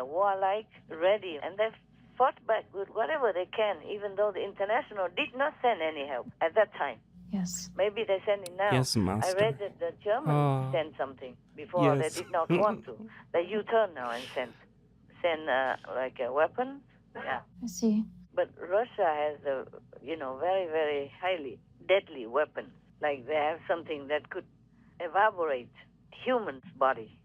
warlike, ready, and they fought back with whatever they can, even though the international did not send any help at that time. Yes. Maybe they send it now. Yes, I Master. read that the Germans sent something before. Yes. They did not want to. They U-turn now and send like a weapon. Yeah. I see. But Russia has a, very, very highly deadly weapon. Like they have something that could evaporate human's body.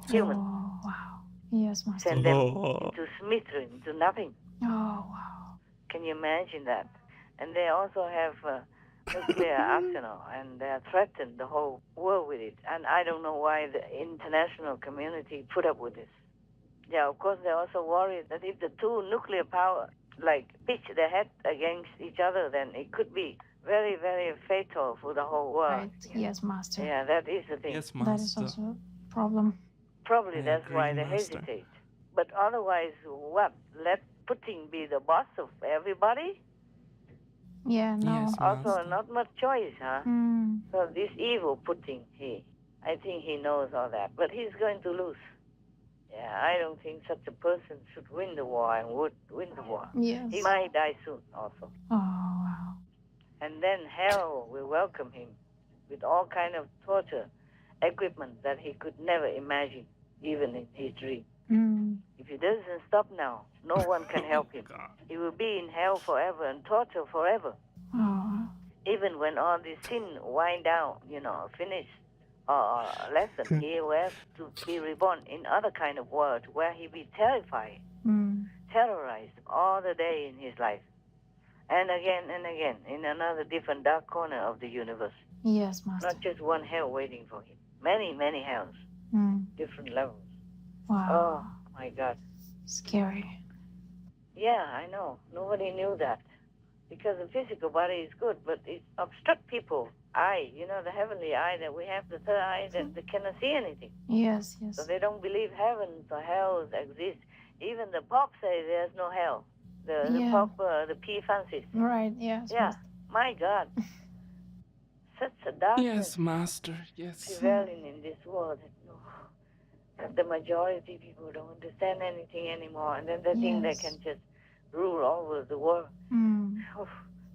Human. Oh, wow. Yes, Master. Send them into smithereens, into nothing. Oh, wow. Can you imagine that? And they also have a nuclear arsenal, and they threaten the whole world with it. And I don't know why the international community put up with this. Yeah, of course, they're also worried that if the two nuclear power pitch their head against each other, then it could be very, very fatal for the whole world. Right. Yes, Master. Yeah, that is the thing. Yes, That is Master. also a problem. Probably I that's why agree, they Master. hesitate. But otherwise, what? Let Putin be the boss of everybody? Yeah, no. Yes, Also, Master. not much choice, huh? Mm. So this evil Putin, I think he knows all that. But he's going to lose. Yeah, I don't think such a person should win the war and would win the war. Yes. He might die soon also. Oh, wow. And then hell will welcome him with all kind of torture equipment that he could never imagine, even in his dream. Mm. If he doesn't stop now, no one can help him. God. He will be in hell forever and torture forever. Oh, Even when all this sin wind down, finish lesson, he will have to be reborn in other kind of world where he be terrified, terrorized all the day in his life. And again in another different dark corner of the universe. yes, Master. Not just one hell waiting for him. Many, many hells, different levels. Wow. Oh, my God. Scary. Yeah, I know. Nobody knew that. Because the physical body is good, but it obstructs people. Eye, the heavenly eye that we have, the third eye that they cannot see anything. Yes, yes. So they don't believe heavens or hells exist. Even the Pope say there's no hell. The Yeah. Pope, the P. Francis. Right, yes. Yeah, Master. my God. Such a darkness Yes, Master. Yes. prevailing in this world that the majority of people don't understand anything anymore, and then they think they Yes. can just rule over the world. Mm.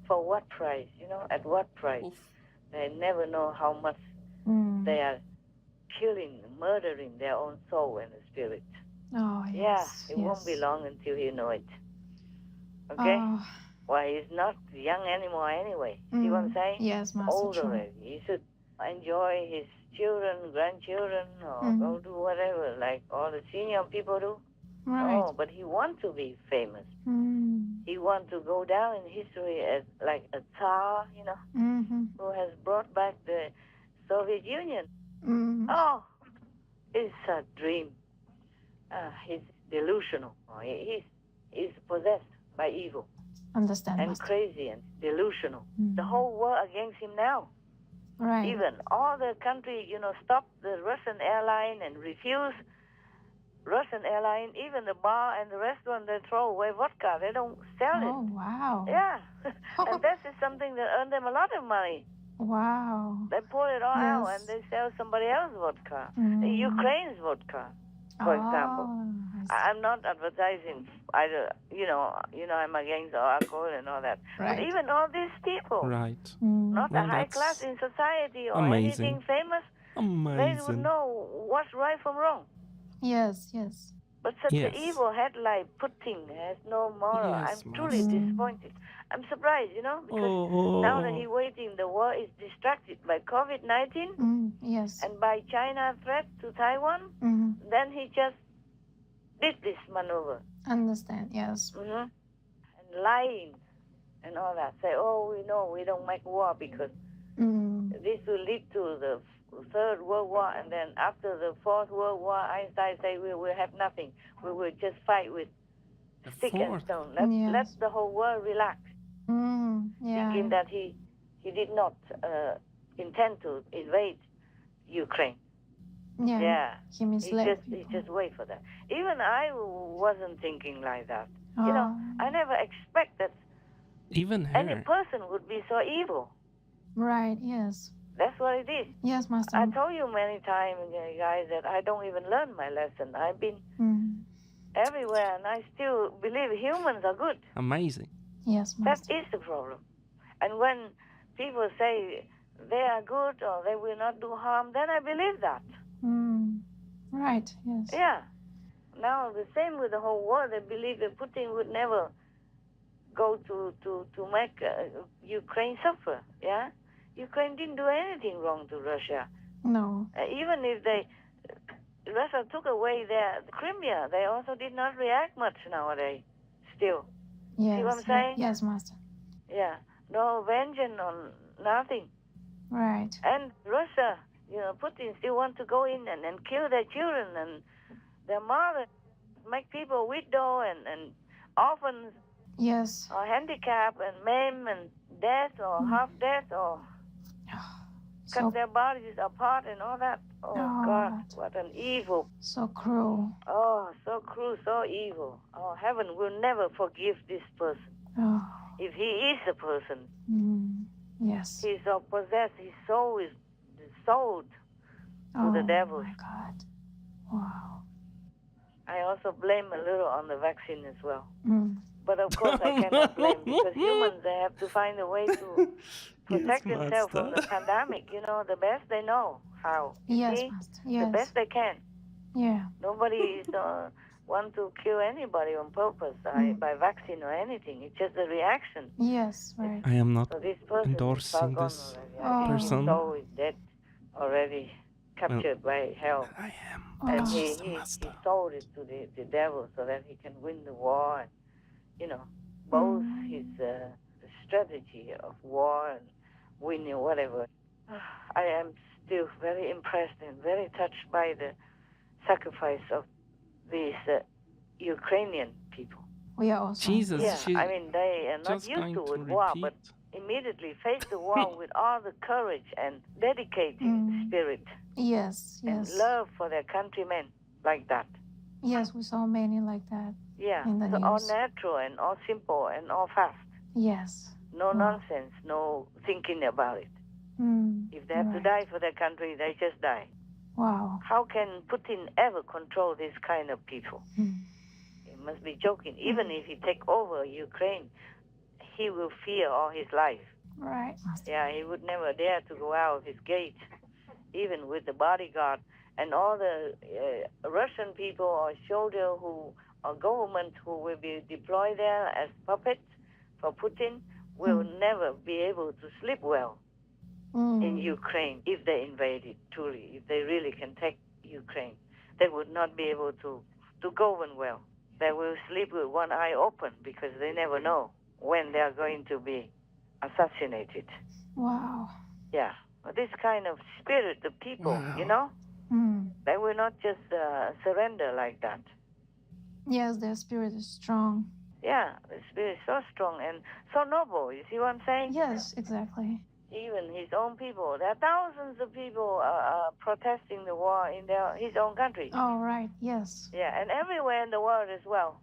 For what price? At what price? Oof. They never know how much they are killing, murdering their own soul and the spirit. Oh, yes. Yeah, it won't be yes. long until you know it. Okay? Oh, Why, he's not young anymore anyway. See what I'm saying? yes, Master. Old True. already. He should enjoy his children, grandchildren, or go do whatever, like all the senior people do. Right. Oh, but he wants to be famous. Mm. He wants to go down in history as like a Tsar, Mm-hmm. who has brought back the Soviet Union. Mm. Oh, it's a dream. He's delusional. He's possessed by evil Understand, and Master. crazy and delusional. The whole world against him now. Right. Even all the country, stopped the Russian airline and refused Russian airline. Even the bar and the restaurant, they throw away vodka. They don't sell Oh, it. wow. Yeah. And that is something that earned them a lot of money. Wow. They pour it all out Yes. and they sell somebody else's vodka. Mm. Ukraine's vodka, for example. I'm not advertising either, I'm against alcohol and all that. Right. But even all these people, Right. not Well, a high that's class in society or amazing. anything famous, they would Amazing. know what's right from wrong. Yes, yes. But such Yes. an evil headline Putin has no moral. Yes, I'm truly Master. disappointed. I'm surprised, because Oh. now that he's waiting, the world is distracted by COVID-19 Yes. and by China threat to Taiwan. Then he just did this maneuver. Understand, yes. And lying and all that. Say, we don't make war because this will lead to the Third World War, and then after the Fourth World War, Einstein say we will have nothing. We will just fight with The stick and fourth. stone. Yes. Let the whole world relax, Yeah. thinking that he did not intend to invade Ukraine. Yeah. Yeah. He He misled just people. wait for that. Even I wasn't thinking like that. Oh. I never expect that Even any her. person would be so evil. Right, yes. That's what it is. Yes, Master. I told you many times, guys, that I don't even learn my lesson. I've been everywhere, and I still believe humans are good. Amazing. Yes, That Master. is the problem. And when people say they are good or they will not do harm, then I believe that. Right, yes. Yeah. Now the same with the whole world. They believe that Putin would never go to make Ukraine suffer. Yeah. Ukraine didn't do anything wrong to Russia. No. Even if Russia took away their Crimea, they also did not react much nowadays. Still. Yes. See what I'm saying? Yes, Master. Yeah. No vengeance on nothing. Right. And Russia, Putin still want to go in and kill their children and their mother, make people widow and orphans Yes. or handicapped and maim and death or half death or cut their bodies apart and all that. Oh, God, what an evil. So cruel. Oh, so cruel, so evil. Oh, heaven will never forgive this person. Oh. If he is a person. Yes. He's so possessed, his soul is sold to the devil. Oh, my God. Wow. I also blame a little on the vaccine as well. But of course I cannot blame because humans, they have to find a way to protect Yes, themselves from the Master. pandemic, the best they know how. Yes, See? Master. Yes. The best they can. Yeah. Nobody is want to kill anybody on purpose by vaccine or anything. It's just a reaction. Yes, right. I am not So this person is far endorsing gone this already. I think his person. soul is dead already, captured by hell. I am. And It's he just a master. sold it to the devil so that he can win the war. And, both his strategy of war and winning whatever. I am still very impressed and very touched by the sacrifice of these Ukrainian people. We are also. Jesus, Yeah, she I mean, they are not just used going to to with war, repeat. but immediately face the war with all the courage and dedicating spirit Yes, and yes. love for their countrymen like that. Yes, we saw many like that. Yeah, In the so all news. natural and all simple and all fast. Yes. No nonsense, no thinking about it. If they have to die for their country, they just die. Wow. How can Putin ever control this kind of people? He must be joking. Even if he take over Ukraine, he will fear all his life. Right. Yeah, he would never dare to go out of his gate, even with the bodyguard. And all the Russian people or soldiers or government who will be deployed there as puppets for Putin will never be able to sleep well in Ukraine if they invade it truly, if they really can take Ukraine. They would not be able to govern well. They will sleep with one eye open because they never know when they are going to be assassinated. Wow. Yeah. But this kind of spirit, the people, they will not just surrender like that. Yes, their spirit is strong. Yeah, the spirit is so strong and so noble. You see what I'm saying? Yes, exactly. Even his own people. There are thousands of people protesting the war in his own country. Oh, right. Yes. Yeah, and everywhere in the world as well.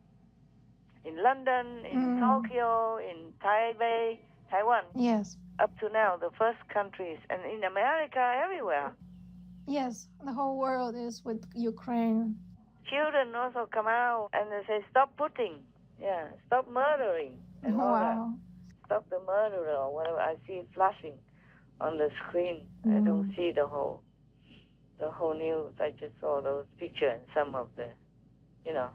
In London, in Tokyo, in Taipei, Taiwan. Yes. Up to now, the first countries, and in America, everywhere. Yes, the whole world is with Ukraine. Children also come out and they say, stop Putin. Yeah, stop murdering and all that. Stop the murderer or whatever. I see it flashing on the screen. I don't see the whole news. I just saw those pictures and some of the,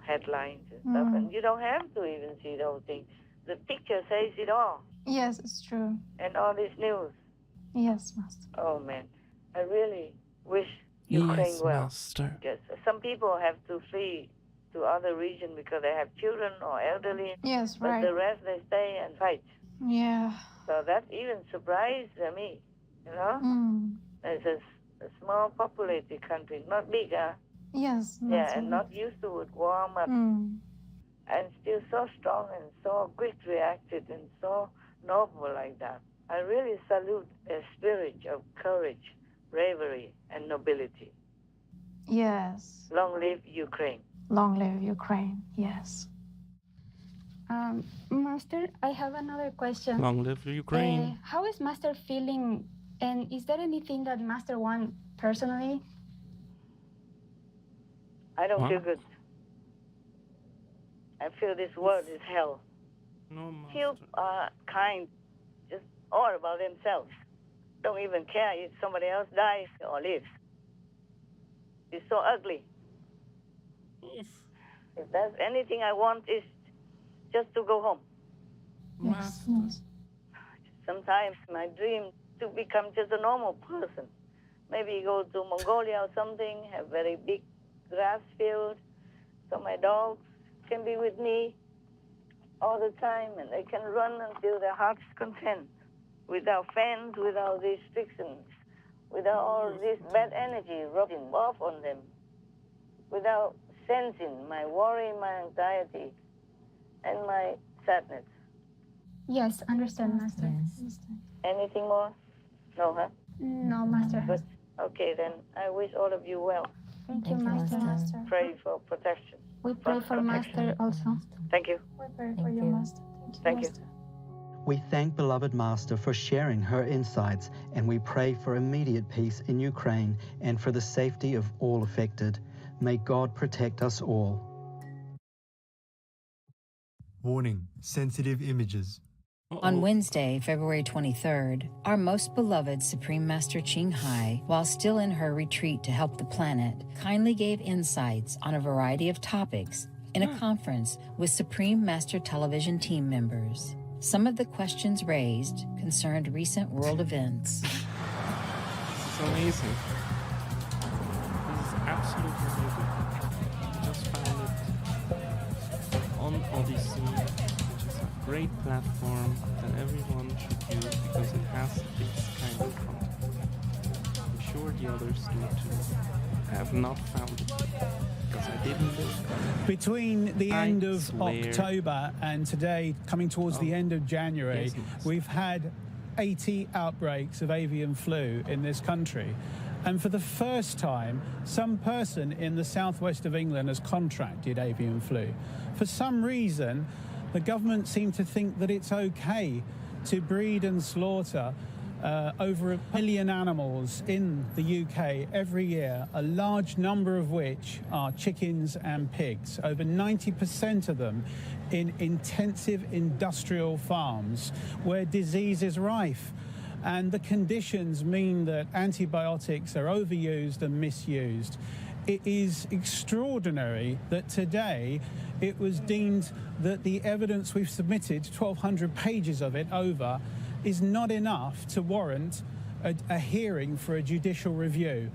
headlines and stuff. And you don't have to even see the whole thing. The picture says it all. Yes, it's true. And all this news. Yes, Master. Oh, man. I really wish Ukraine well. Master. Just, some people have to flee to other regions because they have children or elderly. Yes, right. But the rest, they stay and fight. Yeah. So that even surprised me, It's a small populated country, not big, Yes. Yeah, and not used to it, warm up. And still so strong and so quick reacted and so noble like that. I really salute a spirit of courage, bravery, and nobility. Yes. Long live Ukraine. Long live Ukraine, yes. Master, I have another question. Long live Ukraine. How is Master feeling, and is there anything that Master wants personally? I don't feel good. I feel this world is hell. No, Few Master. are kind, just all about themselves. Don't even care if somebody else dies or lives. It's so ugly. Oof. If there's anything I want is just to go home. Yes, Master. yes. Sometimes my dream to become just a normal person. Maybe go to Mongolia or something, have very big grass field, so my dogs can be with me all the time and they can run until their heart's content, without fans, without restrictions, without all this bad energy rubbing off on them, without sensing my worry, my anxiety, and my sadness. Yes, understand, Master. Understand. Anything more? No, huh? No, Master. Good. Okay, then I wish all of you well. Thank you, Master. Master. Pray for protection. We pray for Master also. Thank you. We pray for you, Master. Thank you. Master. We thank beloved Master for sharing her insights, and we pray for immediate peace in Ukraine and for the safety of all affected. May God protect us all. Warning, sensitive images. On Wednesday, February 23rd, our most beloved Supreme Master Ching Hai, while still in her retreat to help the planet, kindly gave insights on a variety of topics in a conference with Supreme Master television team members. Some of the questions raised concerned recent world events. This is amazing. This is absolutely amazing. I just found it on Odyssey, which is a great platform that everyone should use because it has this kind of content. I'm sure the others do too. I have not found it yet because I didn't look. Between the I end of swear. October and today, coming towards the end of January, Yes, Master. we've had 80 outbreaks of avian flu in this country. And for the first time, some person in the southwest of England has contracted avian flu. For some reason, the government seem to think that it's okay to breed and slaughter over 1 million animals in the UK every year, a large number of which are chickens and pigs, over 90% of them in intensive industrial farms where disease is rife. And the conditions mean that antibiotics are overused and misused. It is extraordinary that today it was deemed that the evidence we've submitted, 1,200 pages of it over, is not enough to warrant a hearing for a judicial review.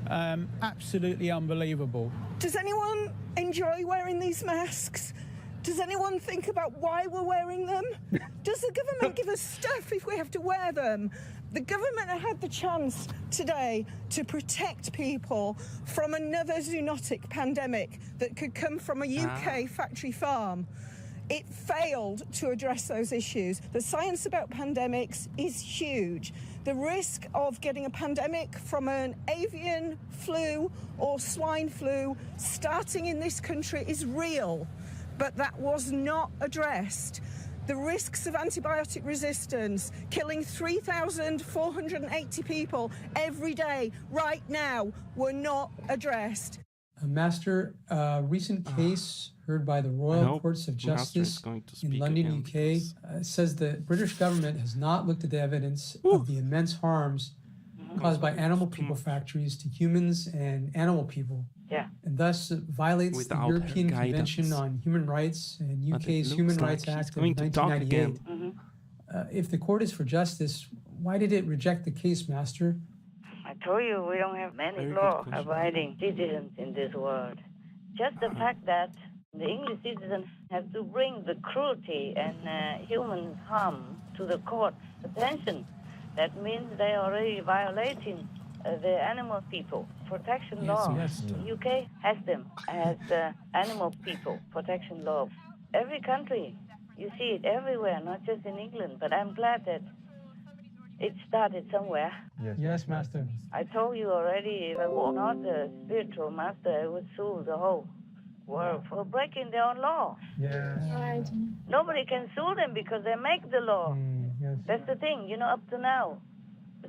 Absolutely unbelievable. Does anyone enjoy wearing these masks? Does anyone think about why we're wearing them? Does the government give us stuff if we have to wear them? The government had the chance today to protect people from another zoonotic pandemic that could come from a UK factory farm. It failed to address those issues. The science about pandemics is huge. The risk of getting a pandemic from an avian flu or swine flu starting in this country is real, but that was not addressed. The risks of antibiotic resistance, killing 3,480 people every day right now, were not addressed. Master, a recent case heard by the Royal Courts of Justice in London, UK, says the British government has not looked at the evidence of the immense harms caused by animal people factories to humans and animal people, and thus violates the European Convention on Human Rights and UK's Human Rights Act of 1998. If the court is for justice, why did it reject the case, Master? I told you we don't have many law-abiding citizens in this world. Just the fact that the English citizens have to bring the cruelty and human harm to the court's attention. That means they are already violating the animal people protection law. The UK has them as animal people protection law. Every country, you see it everywhere, not just in England. But I'm glad that it started somewhere. Yes, Master. I told you already, if I were not a spiritual master, I would sue the whole world for breaking their own law. Right. Nobody can sue them because they make the law. That's the thing, up to now.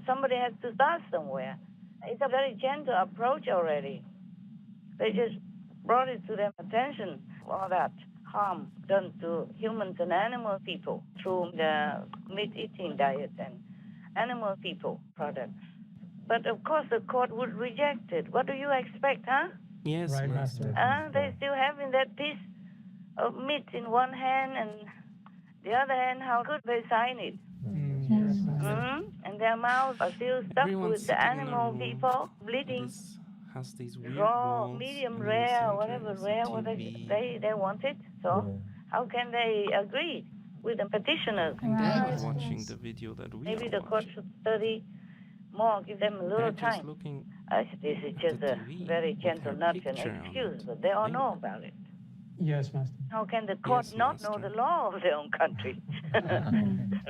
Somebody has to start somewhere. It's a very gentle approach already. They just brought it to their attention, all that harm done to humans and animal people through the meat-eating diet and animal people products. But of course the court would reject it. What do you expect, huh? Yes, Right, Master. They still having that piece of meat in one hand and the other hand, how could they sign it? And their mouths are still stuck Everyone's with the sitting in a animal room people bleeding. Has these weird Raw, walls, medium and in the rare, center whatever is a rare, what TV. they want it. So how can they agree with the petitioners? And they're not watching the video that we Maybe are the court watching. should study more, give them a little They're time. just looking This is at just the a TV very with gentle her nudge and picture on excuse, it. but they all They- know about it. Yes, Master. How can the court Yes, not know Master. the law of their own country?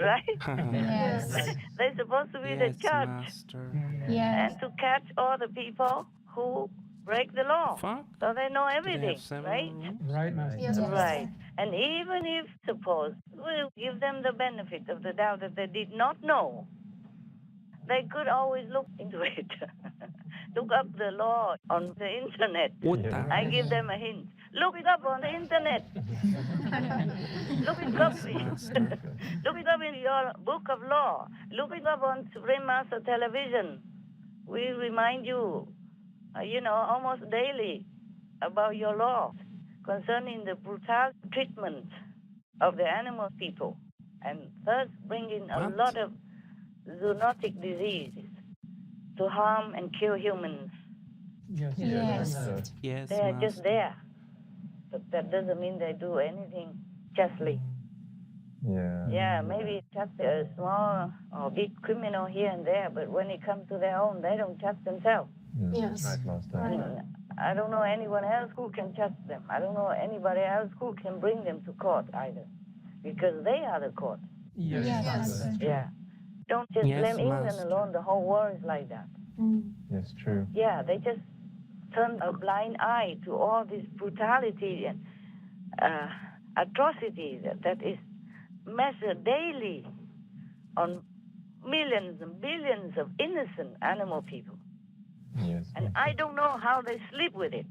Right? Yes. They're supposed to be the Yes, judge Master. Yes. and to catch all the people who break the law. Fuck. So they know Do they everything, have several right? rooms? Right, Master. Yes. Right. And even if, suppose, we'll give them the benefit of the doubt that they did not know, they could always look into it. Look up the law on the internet. I give them a hint. Look it up on the internet. Look it up. Look it up in your book of law. Look it up on Supreme Master Television. We remind you, almost daily about your law concerning the brutal treatment of the animal people, and thus bringing a lot of zoonotic diseases to harm and kill humans. Yes. Yes. Yes, They are Master. just there. But that doesn't mean they do anything justly. Yeah, maybe just a small or big criminal here and there, but when it comes to their own, they don't judge themselves. Yes. I don't know anyone else who can judge them. I don't know anybody else who can bring them to court either, because they are the court. Yes. Yes. Yeah. Don't just Yes, blame England Master. alone. The whole world is like that. Yes, true. Yeah, they just turn a blind eye to all this brutality and atrocity that is measured daily on millions and billions of innocent animal people. Yes. And I don't know how they sleep with it.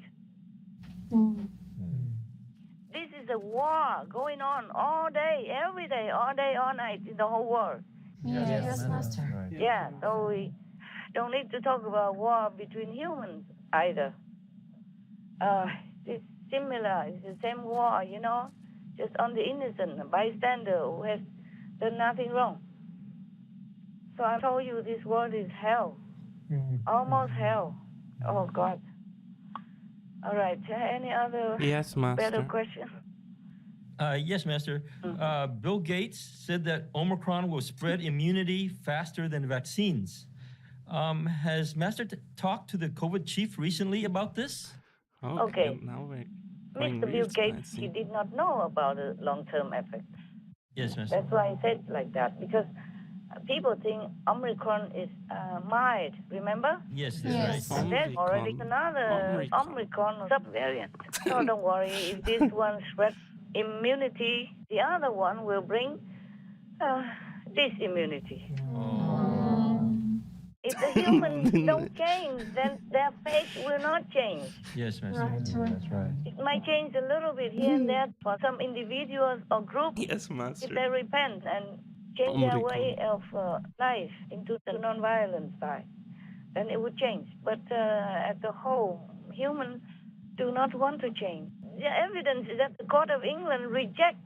This is a war going on all day, every day, all day, all night in the whole world. Yes, Master. Right. Yeah, so we don't need to talk about war between humans either. It's similar. It's the same war, just on the innocent, a bystander who has done nothing wrong. So I told you this world is hell. Almost hell. Oh, God. All right. Any other Yes, better Master. question? Yes, Master. Bill Gates said that Omicron will spread immunity faster than vaccines. Has Master talked to the COVID chief recently about this? Okay. Now we're going Mr. Bill weird, I Gates, he see. did not know about the long-term effects. Yes, Master. That's why I said like that, because people think Omicron is mild, remember? Yes, that's Yes. right. There's already Omicron. another Omicron subvariant. So don't worry, if this one spreads immunity, the other one will bring disimmunity. If the humans don't change, then their fate will not change. Yes, Master. That's right. It might change a little bit here and there for some individuals or groups Yes, if Master. they repent and change their Omicron. way of life into the non-violent side. Then it would change. But as a whole, humans do not want to change. The evidence is that the Court of England rejects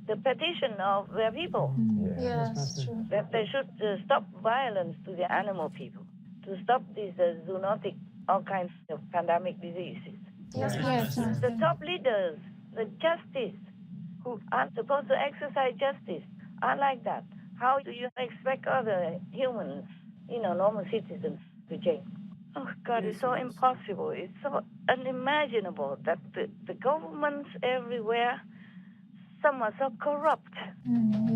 the petition of their people Yes, true. that they should stop violence to the animal people, to stop these zoonotic, all kinds of pandemic diseases. Yes, Yes. The top leaders, the justice, who are supposed to exercise justice, are like that. How do you expect other humans, normal citizens, to change? Oh, God, it's so impossible. It's so unimaginable that the governments everywhere, some are so corrupt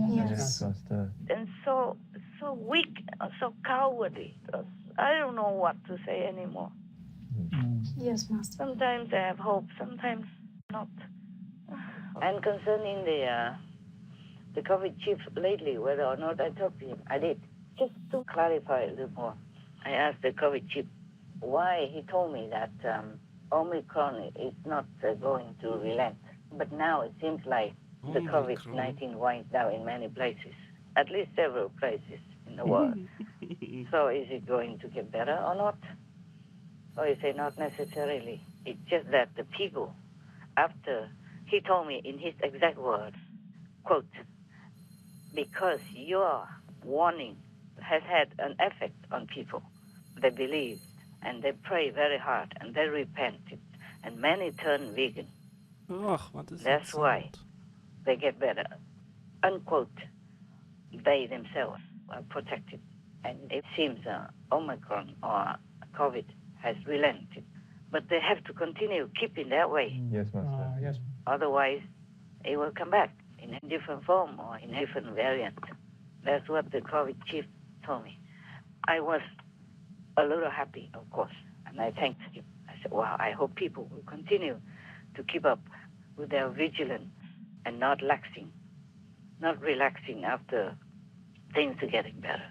Yes. Master. and so weak, so cowardly. I don't know what to say anymore. Yes, Master. Sometimes I have hope, sometimes not. And concerning the COVID chief lately, whether or not I talked to him, I did. Just to clarify a little more, I asked the COVID chief why he told me that Omicron is not going to relent. But now it seems like the COVID-19 winds down in many places, at least several places in the world. So is it going to get better or not? Or is it not necessarily? It's just that the people, after he told me in his exact words, quote, because your warning has had an effect on people, they believed and they pray very hard and they repented and many turn vegan. Oh, what is That's why they get better. Unquote. They themselves are protected. And it seems Omicron or COVID has relented. But they have to continue keeping that way. Yes, Master. Yes. Otherwise, it will come back in a different form or in a different variant. That's what the COVID chief told me. I was a little happy, of course, and I thanked him. I said, wow, I hope people will continue to keep up with their vigilance and not relaxing after things are getting better.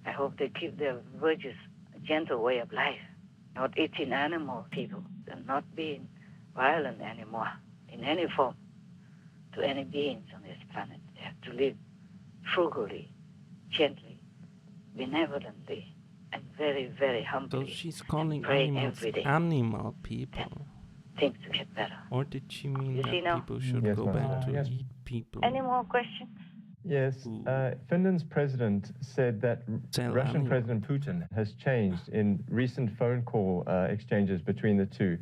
I hope they keep their virtuous, gentle way of life, not eating animal people, and not being violent anymore in any form to any beings on this planet. They have to live frugally, gently, benevolently, and very, very humbly. So she's calling praying animals every day. animal people. Things to get better. Or did she mean You that see now? people should Yes, go Master. back to Yes. eat people? Any more questions? Yes, Finland's president said that Russian President Putin has changed in recent phone call exchanges between the two,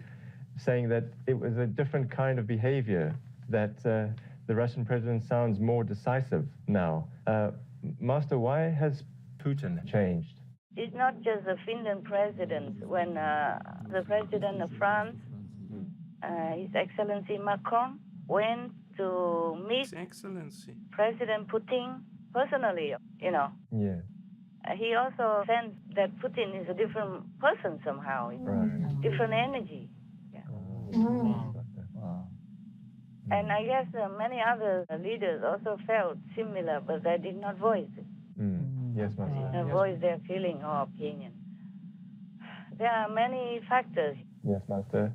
saying that it was a different kind of behavior, that the Russian president sounds more decisive now. Master, why has Putin changed? It's not just the Finland president. When the president of France, His Excellency Macron, went to meet His Excellency President Putin personally, you know. Yeah. He also sensed that Putin is a different person somehow, Right. different energy. Yeah. And I guess many other leaders also felt similar, but they did not voice it. Yes, Master. Did not voice their feeling or opinion. There are many factors. Yes, Master.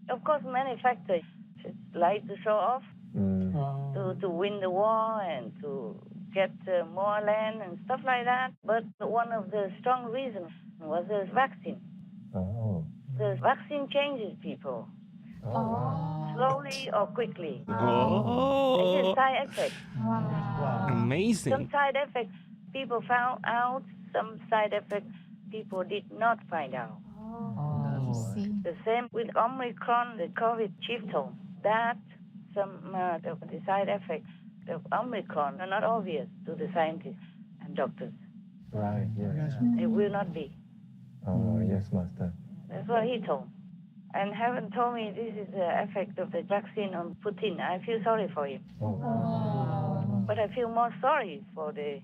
Of course, many factors. It's like to show off, to win the war and to get more land and stuff like that. But one of the strong reasons was the vaccine. Oh. The vaccine changes people. Slowly or quickly. It is side effects. Amazing. Some side effects people found out, some side effects people did not find out. The same with Omicron, the COVID chief told that some of the side effects of Omicron are not obvious to the scientists and doctors. Right, yes. It will not be. Oh, yes, Master. That's what he told. And haven't told me this is the effect of the vaccine on Putin. I feel sorry for him. But I feel more sorry for the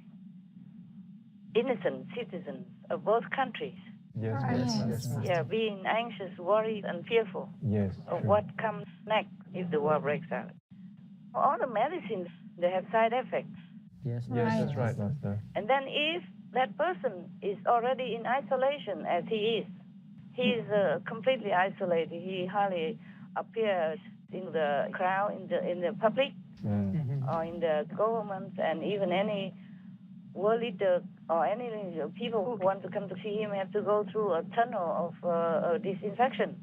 innocent citizens of both countries. Yes, yes. Yeah, being anxious, worried, and fearful Yes. of what comes next if the war breaks out. All the medicines, they have side effects. Yes, that's right, Master. And then if that person is already in isolation, as he is completely isolated. He hardly appears in the crowd, in the public, or in the government, and even any world leader or any people who want to come to see him have to go through a tunnel of disinfection.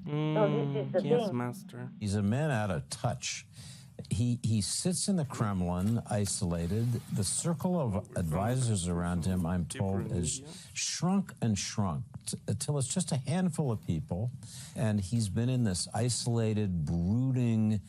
So this is the thing. Master. He's a man out of touch. He sits in the Kremlin, isolated. The circle of advisors around him, I'm told, is shrunk and shrunk until it's just a handful of people. And he's been in this isolated, brooding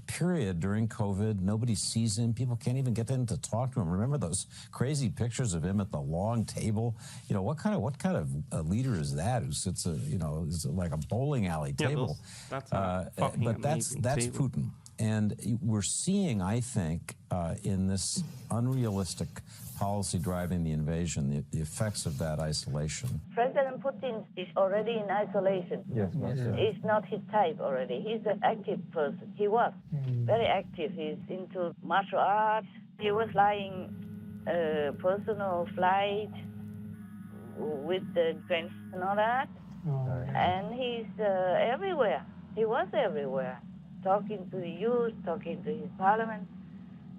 period during COVID. Nobody sees him. People can't even get in to talk to him. Remember those crazy pictures of him at the long table? You know, what kind of leader is that who sits, is like a bowling alley table? That's but that's table. Putin. And we're seeing, I think, in this unrealistic policy driving the invasion, the effects of that isolation. President Putin is already in isolation. Yes, Master. It's not his type already. He's an active person. He was very active. He's into martial arts. He was flying personal flight with the trains and all that. And he's everywhere. He was everywhere, talking to the youth, talking to his parliament,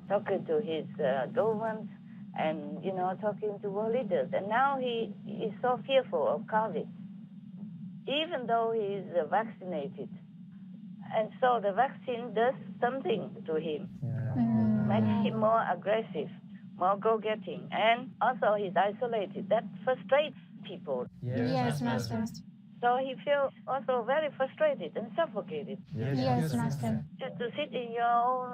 talking to his government, and, talking to world leaders. And now he is so fearful of COVID, even though he is vaccinated. And so the vaccine does something to him, makes him more aggressive, more go-getting. And also he's isolated. That frustrates people. Yes, Master. So he feels also very frustrated and suffocated. Yes, Master. Just to sit in your own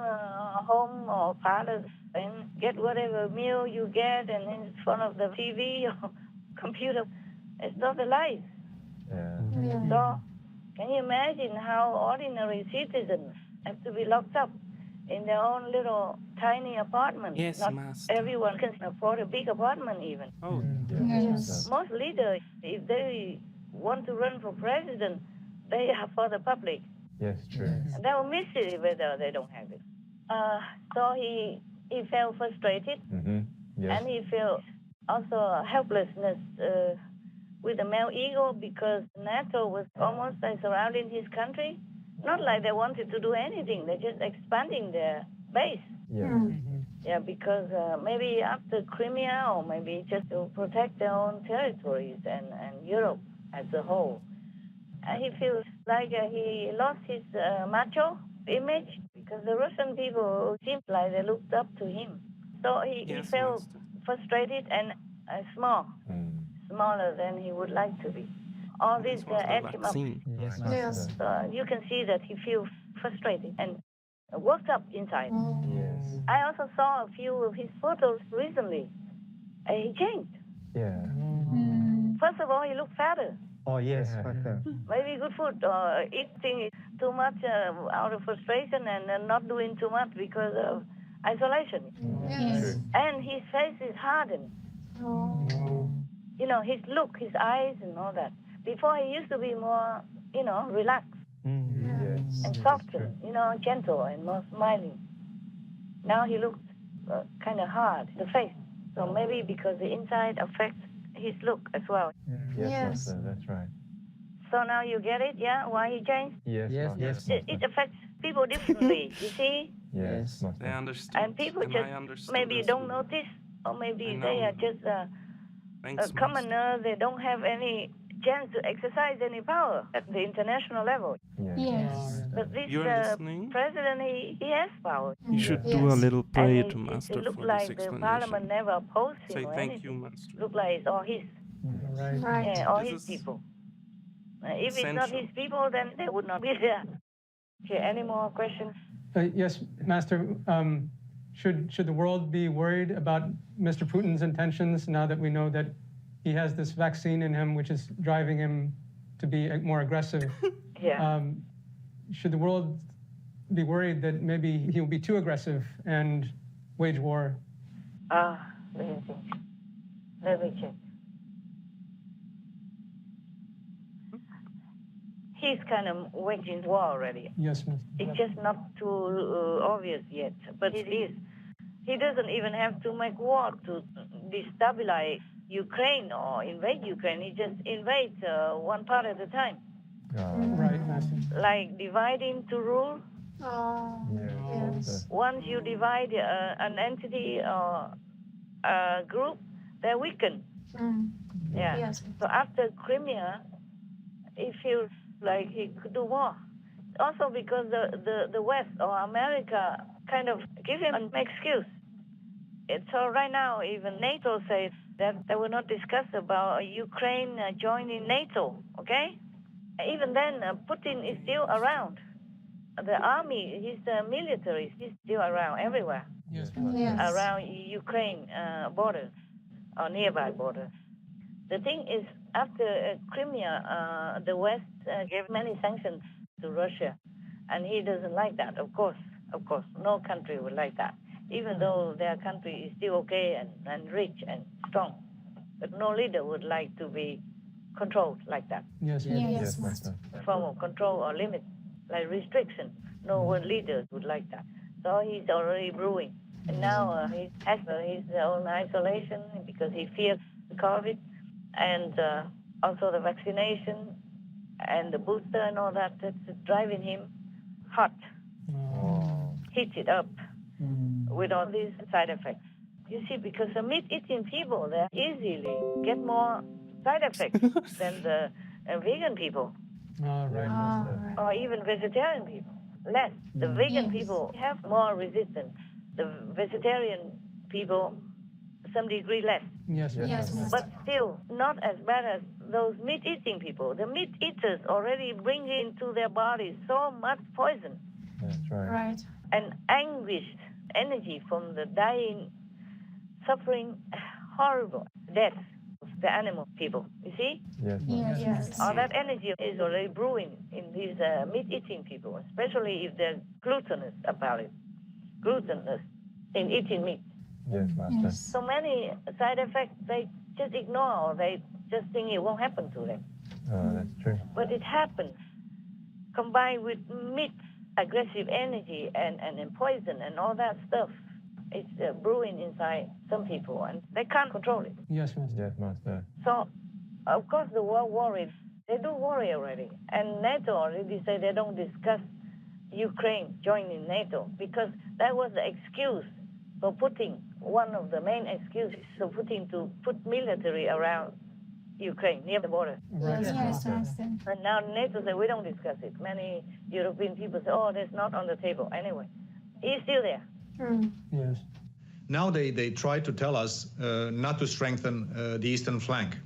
home or palace and get whatever meal you get and in front of the TV or computer. It's not a life. So can you imagine how ordinary citizens have to be locked up in their own little tiny apartment? Yes, Not Master. everyone can afford a big apartment even. Oh, Yes. Most leaders, if they want to run for president, they are for the public. Yes, true. And they will miss it whether they don't have it. So he felt frustrated, Yes. and he felt also helplessness with the male ego because NATO was almost surrounding his country. Not like they wanted to do anything, they're just expanding their base. Yeah, because maybe after Crimea or maybe just to protect their own territories and Europe as a whole. And he feels like he lost his macho image because the Russian people seemed like they looked up to him. So he felt frustrated and smaller than he would like to be. All this adds him up. Yes. So you can see that he feels frustrated and worked up inside. Yes. I also saw a few of his photos recently. He changed. Yeah. First of all, he looked fatter. Oh, yes, Master. Maybe good food or eating too much out of frustration and not doing too much because of isolation. Yes. And his face is hardened. His look, his eyes and all that. Before he used to be more, relaxed and softer, gentle and more smiling. Now he looks kind of hard, the face. So maybe because the inside affects his look as well. Yes, Master, that's right. So now you get it, why he changed? Yes, Master. It affects people differently, you see? Yes, Master. I understood. And people and I understood just maybe as don't well. notice, or maybe they are just Thanks, commoner, they don't have any chance to exercise any power at the international level. Yes. But this You're listening? president, he has power. You should do a little prayer And to Master it looked for like this the explanation. parliament never opposed him Say or thank anything. you, Master. Look like it's all his. Right. All This his is people. If it's not essential. his people, then they would not be there. Okay, any more questions? Yes, Master. Should the world be worried about Mr. Putin's intentions now that we know that he has this vaccine in him, which is driving him to be more aggressive? Should the world be worried that maybe he'll be too aggressive and wage war? Let me think. Let me check. He's kind of waging war already. Yes, Master. It's just not too obvious yet, but it is. He doesn't even have to make war to destabilize Ukraine or invade Ukraine. He just invades one part at a time. Right, Master. Like dividing to rule. Yes. Once you divide an entity or a group, they're weakened. Yes. So after Crimea, he feels like he could do more. Also because the West or America kind of give him an excuse. So right now, even NATO says that they will not discuss about Ukraine joining NATO, okay? Even then, Putin is still around. The army, his military is still around everywhere. Yes. Around Ukraine borders or nearby borders. The thing is, after Crimea, the West gave many sanctions to Russia, and he doesn't like that, of course. No country would like that, even though their country is still okay and rich and strong. But no leader would like to be controlled like that. Yes, Master. A form of control or limit, like restriction. No one leader would like that. So he's already brewing. And now he has his own isolation because he fears COVID and also the vaccination. and the booster and all that, that's driving him hot, heated up with all these side effects. You see, because the meat-eating people, they easily get more side effects than the vegan people. Or even vegetarian people. Less. The vegan people have more resistance. The vegetarian people, some degree less. But still, not as bad as those meat-eating people. The meat eaters already bring into their bodies so much poison. That's right. And anguish, energy from the dying, suffering, horrible death of the animal people. You see? Yes. All that energy is already brewing in these meat-eating people, especially if they're glutinous about it. Glutinous in eating meat. Yes, Master. So many side effects they just ignore, or they just think it won't happen to them. Oh, that's true. But it happens, combined with meat, aggressive energy, and poison and all that stuff. It's brewing inside some people, and they can't control it. Yes, Master. Yes, Master. So, of course, the world worried. They do worry already. And NATO already said they don't discuss Ukraine joining NATO, because that was the excuse for Putin, one of the main excuses for Putin to put military around Ukraine, near the border. Yes. And now NATO said, we don't discuss it. Many European people say, oh, that's not on the table. Anyway, he's still there. Yes. Now they try to tell us not to strengthen the eastern flank.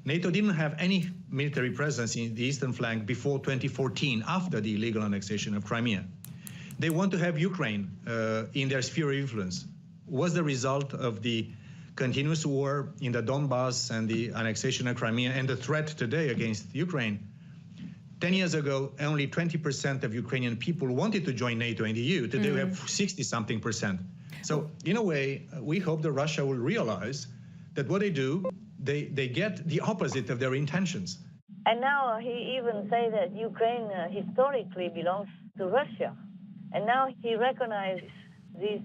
NATO didn't have any military presence in the eastern flank before 2014, after the illegal annexation of Crimea. They want to have Ukraine in their sphere of influence. Was the result of the continuous war in the Donbass and the annexation of Crimea and the threat today against Ukraine. 10 years ago, only 20% of Ukrainian people wanted to join NATO and the EU. Today we have 60-something%. So in a way, we hope that Russia will realize that what they do, they get the opposite of their intentions. And now he even say that Ukraine historically belongs to Russia. And now he recognizes this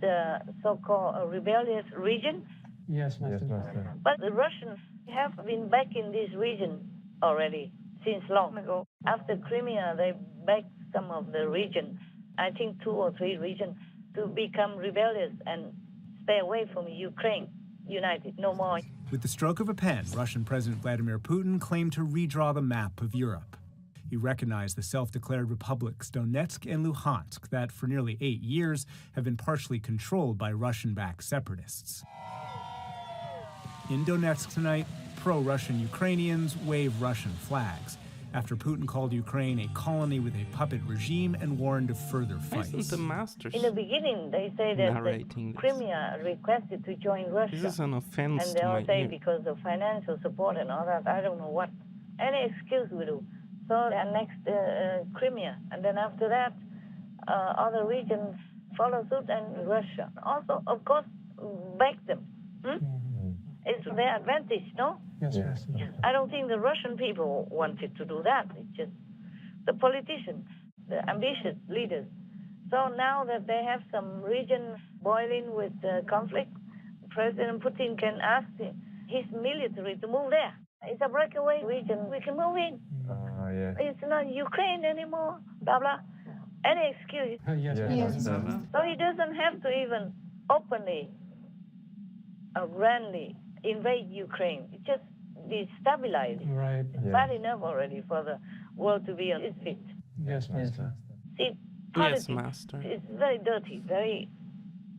so-called rebellious region. Yes, Master. But the Russians have been back in this region already since long ago. After Crimea, they backed some of the region, I think 2 or 3 regions, to become rebellious and stay away from Ukraine, united, no more. With the stroke of a pen, Russian President Vladimir Putin claimed to redraw the map of Europe. He recognized the self-declared republics Donetsk and Luhansk that, for nearly 8 years, have been partially controlled by Russian-backed separatists. In Donetsk tonight, pro-Russian Ukrainians wave Russian flags after Putin called Ukraine a colony with a puppet regime and warned of further fights. Isn't the masters in the beginning, they say that Crimea requested to join Russia. This is an offense and they to all my say ear. because of financial support and all that, I don't know what. Any excuse we do. So they annexed Crimea. And then after that, other regions follow suit and Russia. Also, of course, back them. It's their advantage, no? Yes. I don't think the Russian people wanted to do that. It's just the politicians, the ambitious leaders. So now that they have some region boiling with conflict, President Putin can ask his military to move there. It's a breakaway region. We can move in. Yes. It's not Ukraine anymore, blah, blah. Any excuse. Yes. So he doesn't have to even openly or grandly invade Ukraine. It just destabilize it. Right. It's bad enough already for the world to be on its feet. Yes, Master. See, politics is very dirty, very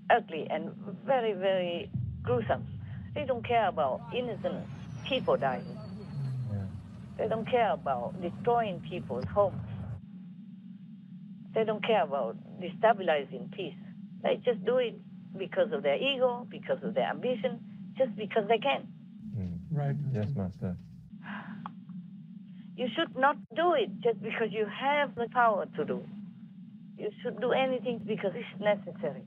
ugly, and very, very gruesome. They don't care about innocent people dying. They don't care about destroying people's homes. They don't care about destabilizing peace. They just do it because of their ego, because of their ambition, just because they can. Right. Yes, Master. You should not do it just because you have the power to do. You should do anything because it's necessary.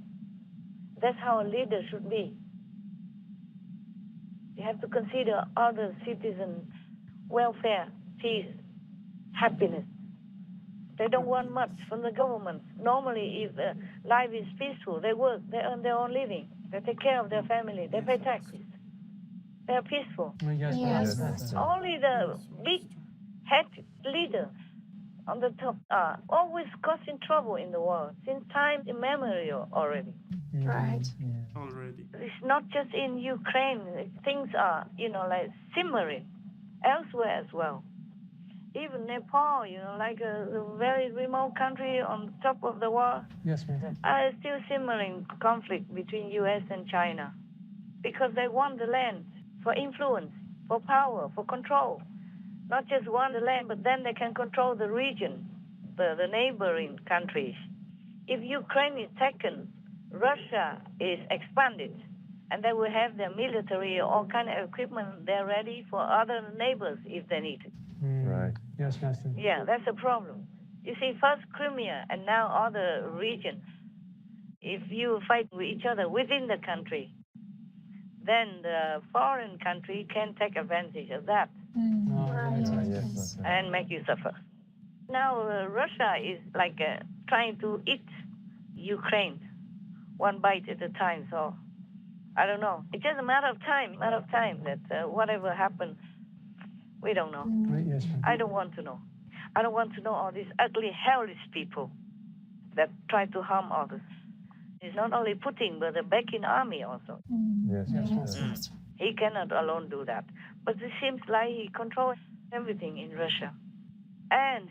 That's how a leader should be. You have to consider other citizens' welfare, peace, happiness. They don't want much from the government. Normally, if life is peaceful, they work, they earn their own living, they take care of their family, they pay taxes. They're peaceful. Yes, Master. Only the big-headed leaders on the top are always causing trouble in the world since time immemorial already. Right. Already. It's not just in Ukraine. Things are, like simmering elsewhere as well. Even Nepal, like a very remote country on top of the world, Yes, ma'am. Still simmering conflict between U.S. and China because they want the land for influence, for power, for control. Not just want the land, but then they can control the region, the neighboring countries. If Ukraine is taken, Russia is expanded, and they will have their military, all kind of equipment there ready for other neighbors if they need it. Right. Yes, Master. Yeah, that's a problem. You see, first Crimea and now other regions. If you fight with each other within the country, then the foreign country can take advantage of that and make you suffer. Now Russia is like trying to eat Ukraine one bite at a time. So I don't know. It's just a matter of time that whatever happens, we don't know. Yes, ma'am. I don't want to know. I don't want to know all these ugly, hellish people that try to harm others. It's not only Putin, but the backing army also. Yes. He cannot alone do that. But it seems like he controls everything in Russia. And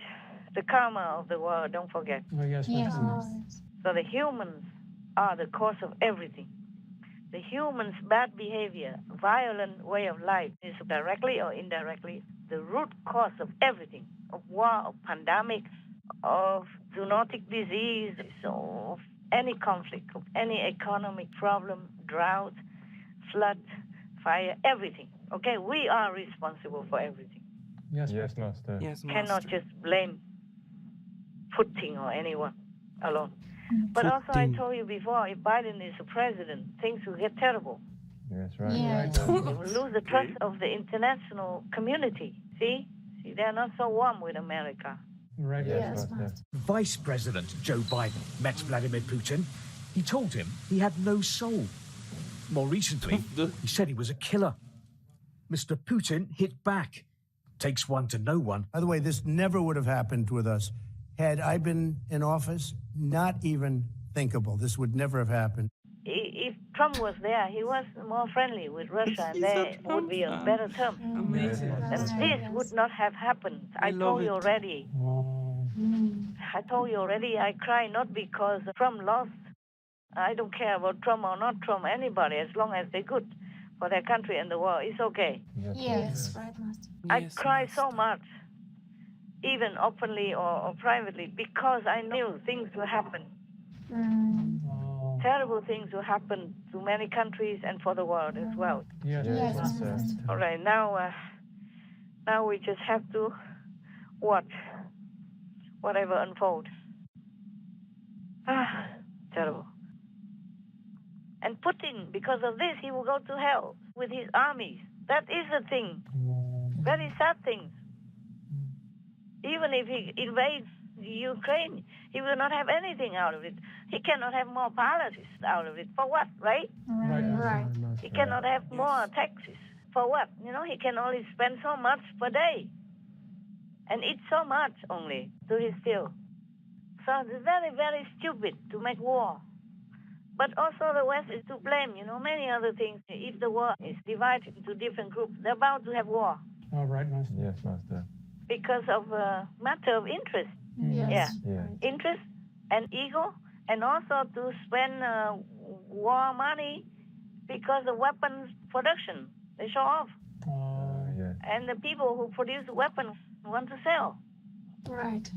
the karma of the world, don't forget. Yes, So the humans are the cause of everything. The humans' bad behavior, violent way of life is directly or indirectly the root cause of everything, of war, of pandemic, of zoonotic disease, of any conflict, of any economic problem, drought, flood, fire, everything. Okay, we are responsible for everything. Yes, Master. Yes, Master. Cannot just blame Putin or anyone alone. But also, I told you before, if Biden is the president, things will get terrible. Yes, right. Yeah. They will lose the trust of the international community. See, they're not so warm with America. Right. Yes, Master. Vice President Joe Biden met Vladimir Putin. He told him he had no soul. More recently, he said he was a killer. Mr. Putin hit back. Takes one to know one. By the way, this never would have happened with us. Had I been in office, not even thinkable. This would never have happened. If Trump was there, he was more friendly with Russia, and there would be a better term. Amazing. And this would not have happened. I told you already. I told you already, I cry not because Trump lost. I don't care about Trump or not Trump, anybody, as long as they're good for their country and the world. It's okay. Yes, right, Master. I cry so much, even openly or privately, because I knew things will happen. Terrible things will happen to many countries and for the world as well. Yes. All right, now we just have to watch whatever unfolds. Terrible. And Putin, because of this, he will go to hell with his armies. That is the thing. Very sad thing. Even if he invades Ukraine, he will not have anything out of it. He cannot have more palaces out of it. For what, right? Right. He cannot have more taxes. For what? He can only spend so much per day and eat so much only to his fill. So it's very, very stupid to make war. But also the West is to blame, many other things. If the war is divided into different groups, they're bound to have war. All right, Master. Yes, Master. Because of a matter of interest. Yes. Yeah. Interest and ego, and also to spend war money because of weapons production. They show off. And the people who produce weapons want to sell. Right.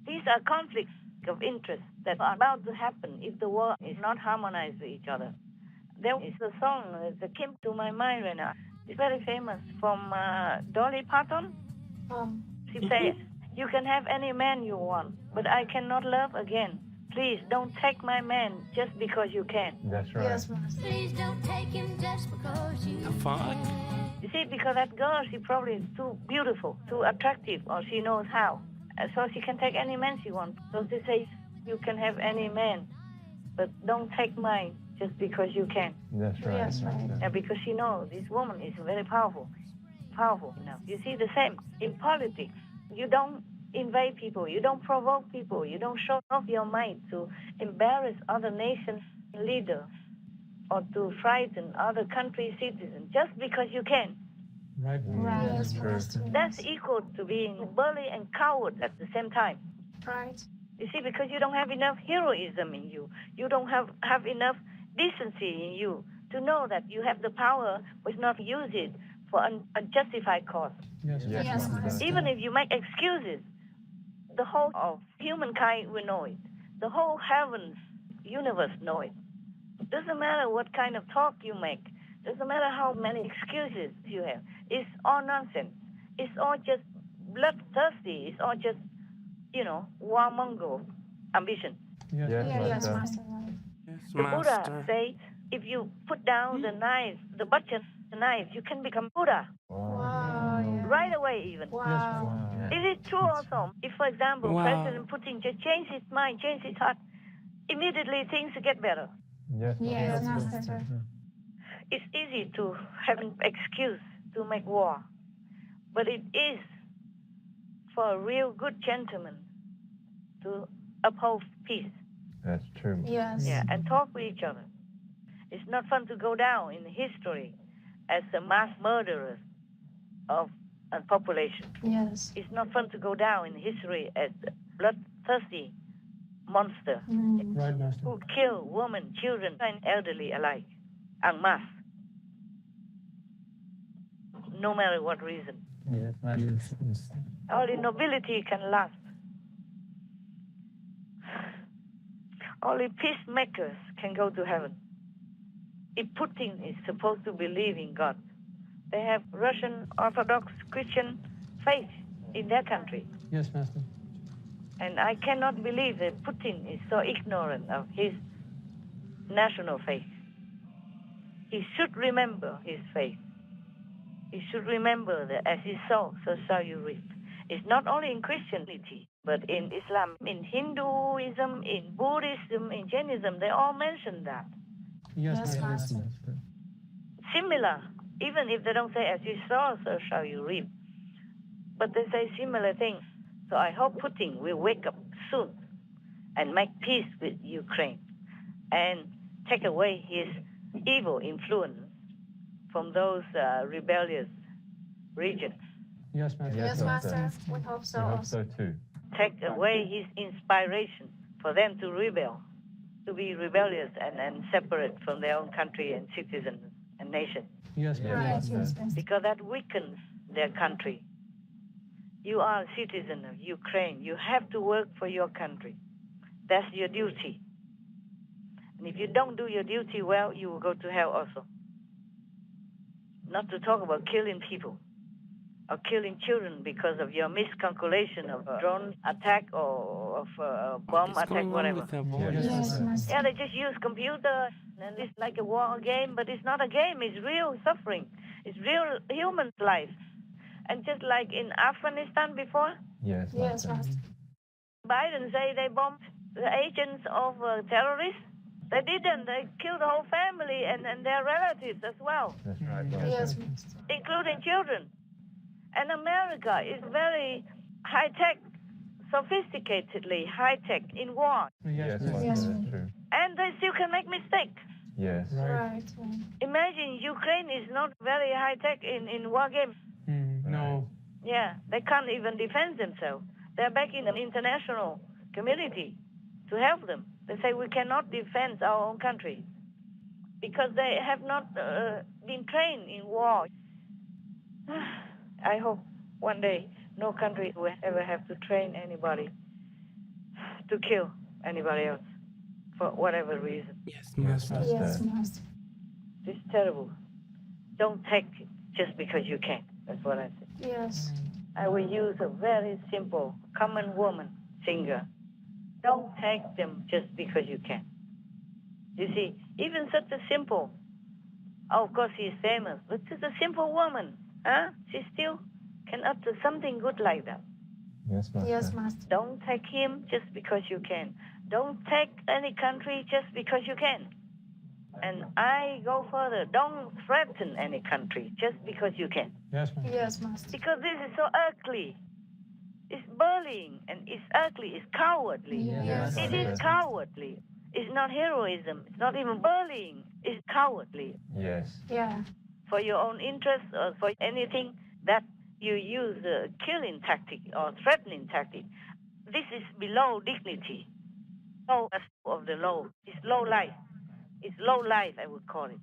These are conflicts of interest that are about to happen if the world is not harmonized with each other. There is a song that came to my mind right now. It's very famous from Dolly Parton. She says, "You can have any man you want, but I cannot love again. Please don't take my man just because you can." That's right. Yes, Master. Please don't take him just because you Fuck. You see, because that girl, she probably is too beautiful, too attractive, or she knows how. So she can take any man she wants. So she says, "You can have any man, but don't take mine just because you can." That's right. Yes, right. Yeah, because she knows this woman is very powerful. powerful enough. You see, the same in politics. You don't invade people. You don't provoke people. You don't show off your might to embarrass other nations' leaders or to frighten other countries' citizens just because you can. Right. That's equal to being bully and coward at the same time. Right. You see, because you don't have enough heroism in you. You don't have enough decency in you to know that you have the power but not use it for unjustified cause. Yes. Even if you make excuses, the whole of humankind will know it. The whole heavens, universe know it. Doesn't matter what kind of talk you make. Doesn't matter how many excuses you have. It's all nonsense. It's all just bloodthirsty. It's all just, warmonger ambition. Yes, Master. The Buddha said, if you put down the knife, the butcher knife, you can become Buddha. Wow. Right away even. Wow. Is it true also? If, for example, President Putin just changed his mind, changed his heart, immediately things get better. Yes, Master. It's easy to have an excuse to make war, but it is for a real good gentleman to uphold peace. That's true. Yes. Yeah, and talk with each other. It's not fun to go down in history as the mass murderers of a population. Yes. It's not fun to go down in history as the bloodthirsty monster Right, Master. who kill women, children, and elderly alike en masse, no matter what reason. Yes, Master. Only nobility can last. Only peacemakers can go to heaven. If Putin is supposed to believe in God, they have Russian Orthodox Christian faith in their country. Yes, Master. And I cannot believe that Putin is so ignorant of his national faith. He should remember his faith. He should remember that as you sow, so shall you reap. It's not only in Christianity, but in Islam, in Hinduism, in Buddhism, in Jainism, they all mention that. Yes, Master. Similar, even if they don't say as you sow, so shall you reap. But they say similar things. So I hope Putin will wake up soon and make peace with Ukraine and take away his evil influence from those rebellious regions. Yes, Master. Yes, Master. We hope so. We hope so too. Take away his inspiration for them to rebel, to be rebellious and separate from their own country and citizens and nation. Yes, Master. Because that weakens their country. You are a citizen of Ukraine. You have to work for your country. That's your duty. And if you don't do your duty well, you will go to hell also. Not to talk about killing people or killing children because of your miscalculation of a drone attack or of a bomb attack, whatever. Yeah, they just use computer and it's like a war game, but it's not a game. It's real suffering. It's real human life. And just like in Afghanistan before, Yes, Master. Biden say they bombed the agents of terrorists. They didn't. They killed the whole family and their relatives as well. That's right. Yes, Including children. And America is very high-tech, sophisticatedly high-tech in war. Yes, that's true. And they still can make mistakes. Yes. Right. Imagine Ukraine is not very high-tech in war games. No. Yeah, they can't even defend themselves. They're back in an international community to help them. They say we cannot defend our own country because they have not been trained in war. I hope one day no country will ever have to train anybody to kill anybody else for whatever reason. Yes, Master. Yes, Master. It's terrible. Don't take it just because you can. That's what I say. Yes. I will use a very simple, common woman singer. Don't take them just because you can. You see, even such a simple, of course he's famous, but just a simple woman, she still can utter something good like that. Yes, Master. Yes, Master. Don't take him just because you can. Don't take any country just because you can. And I go further. Don't threaten any country just because you can. Yes, ma'am. Yes, Master. Because this is so ugly. It's bullying and it's ugly. It's cowardly. Yes. It is cowardly. It's not heroism. It's not even bullying. It's cowardly. Yes. Yeah. For your own interest or for anything that you use a killing tactic or threatening tactic. This is below dignity. Low of the low. It's low life. It's low life, I would call it.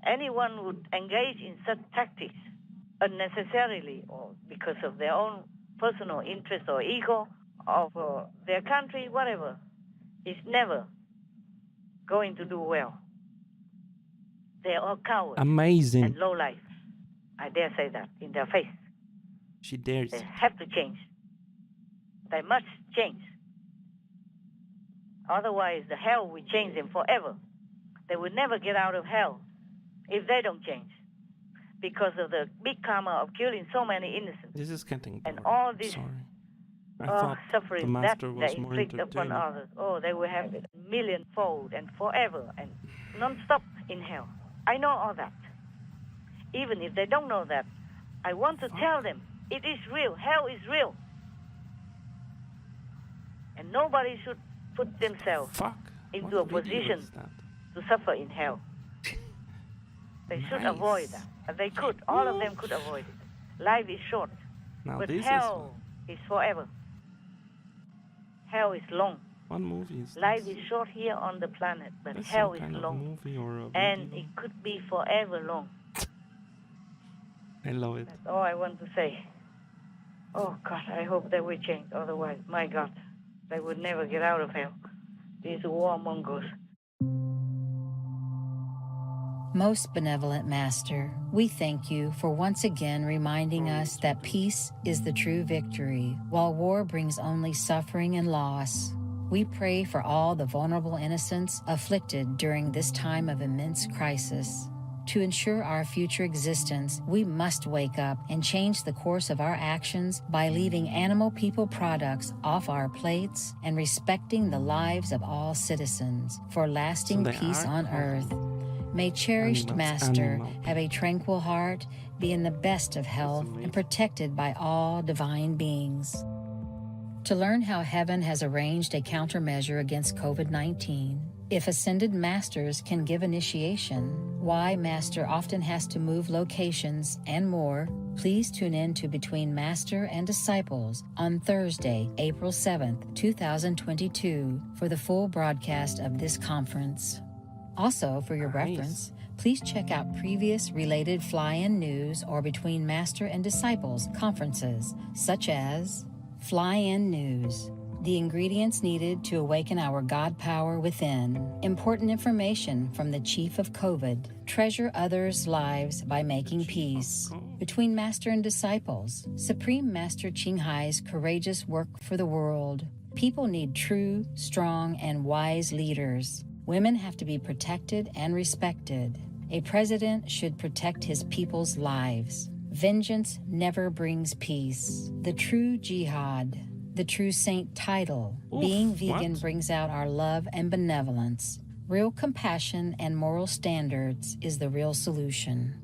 Anyone would engage in such tactics unnecessarily or because of their own personal interest or ego of their country, whatever, is never going to do well. They are cowards. Amazing. And low life. I dare say that in their face. She dares. They have to change. They must change. Otherwise, the hell will change them forever. They will never get out of hell if they don't change. Because of the big karma of killing so many innocents. This is getting boring. And all this I thought suffering the that master was they more inflict upon entertaining. others. Oh, they will have it millionfold and forever and non-stop in hell. I know all that. Even if they don't know that, I want to tell them it is real. Hell is real. And nobody should put themselves into a position to suffer in hell. They should avoid that. They could. All of them could avoid it. Life is short. Now but this hell is forever. Hell is long. What movie is Life is short here on the planet, but That's hell some is kind of long. movie or a And video. it could be forever long. I love it. That's all I want to say. Oh, God, I hope they will change. Otherwise, my God, they would never get out of hell. These warmongers. Most benevolent Master, we thank you for once again reminding us that peace is the true victory, while war brings only suffering and loss. We pray for all the vulnerable innocents afflicted during this time of immense crisis. To ensure our future existence, we must wake up and change the course of our actions by leaving animal people products off our plates and respecting the lives of all citizens for lasting peace on earth. May cherished Master have a tranquil heart, be in the best of health, and protected by all divine beings. To learn how heaven has arranged a countermeasure against COVID-19, if ascended masters can give initiation, why Master often has to move locations, and more, please tune in to Between Master and Disciples on Thursday, April 7th, 2022, for the full broadcast of this conference. Also, for your reference, please check out previous related fly-in news or Between Master and Disciples conferences, such as Fly-in News, the ingredients needed to awaken our God power within, important information from the Chief of COVID, treasure others' lives by making peace, Between Master and Disciples, Supreme Master Ching Hai's courageous work for the world. People need true, strong, and wise leaders. Women have to be protected and respected. A president should protect his people's lives. Vengeance never brings peace. The true jihad, the true saint title. Being vegan brings out our love and benevolence. Real compassion and moral standards is the real solution.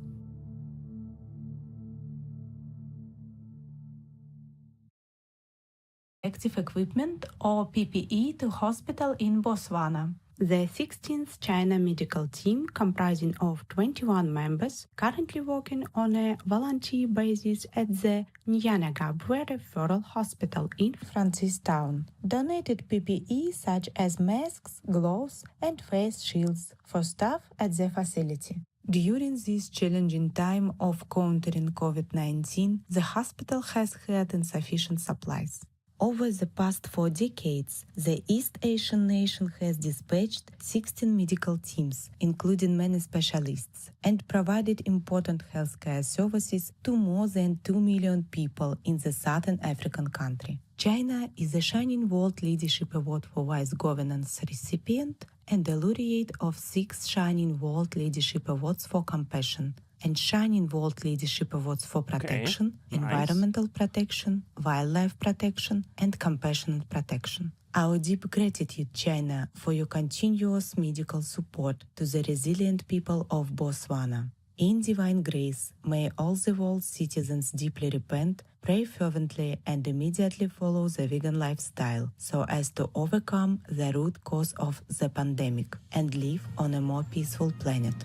Protective equipment or PPE to hospital in Botswana. The 16th China medical team, comprising of 21 members, currently working on a volunteer basis at the Nyanaga Referral Hospital in Francistown, donated PPE such as masks, gloves, and face shields for staff at the facility. During this challenging time of countering COVID-19, the hospital has had insufficient supplies. Over the past 4 decades, the East Asian nation has dispatched 16 medical teams, including many specialists, and provided important healthcare services to more than 2 million people in the Southern African country. China is a Shining World Leadership Award for Wise Governance recipient and a laureate of 6 Shining World Leadership Awards for Compassion and Shining World Leadership Awards for Protection, Environmental Protection, Wildlife Protection, and Compassionate Protection. Our deep gratitude, China, for your continuous medical support to the resilient people of Botswana. In divine grace, may all the world's citizens deeply repent, pray fervently, and immediately follow the vegan lifestyle so as to overcome the root cause of the pandemic and live on a more peaceful planet.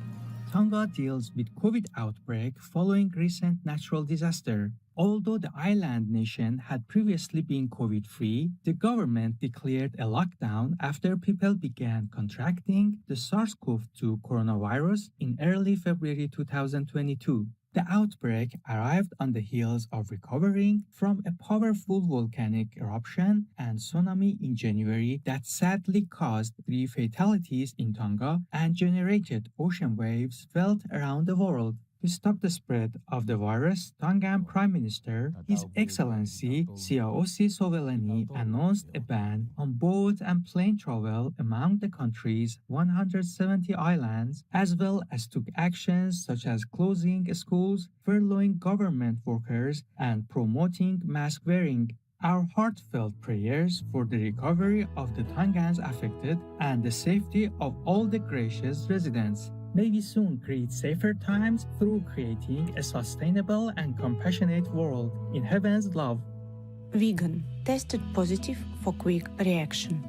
Tonga deals with COVID outbreak following recent natural disaster. Although the island nation had previously been COVID-free, the government declared a lockdown after people began contracting the SARS-CoV-2 coronavirus in early February 2022. The outbreak arrived on the heels of recovering from a powerful volcanic eruption and tsunami in January that sadly caused 3 fatalities in Tonga and generated ocean waves felt around the world. To stop the spread of the virus, Tongan Prime Minister, His Excellency Siaosi Soveleni, announced a ban on boat and plane travel among the country's 170 islands, as well as took actions such as closing schools, furloughing government workers, and promoting mask wearing. Our heartfelt prayers for the recovery of the Tongans affected and the safety of all the gracious residents. May we soon create safer times through creating a sustainable and compassionate world in heaven's love. Vegan, tested positive for quick reaction.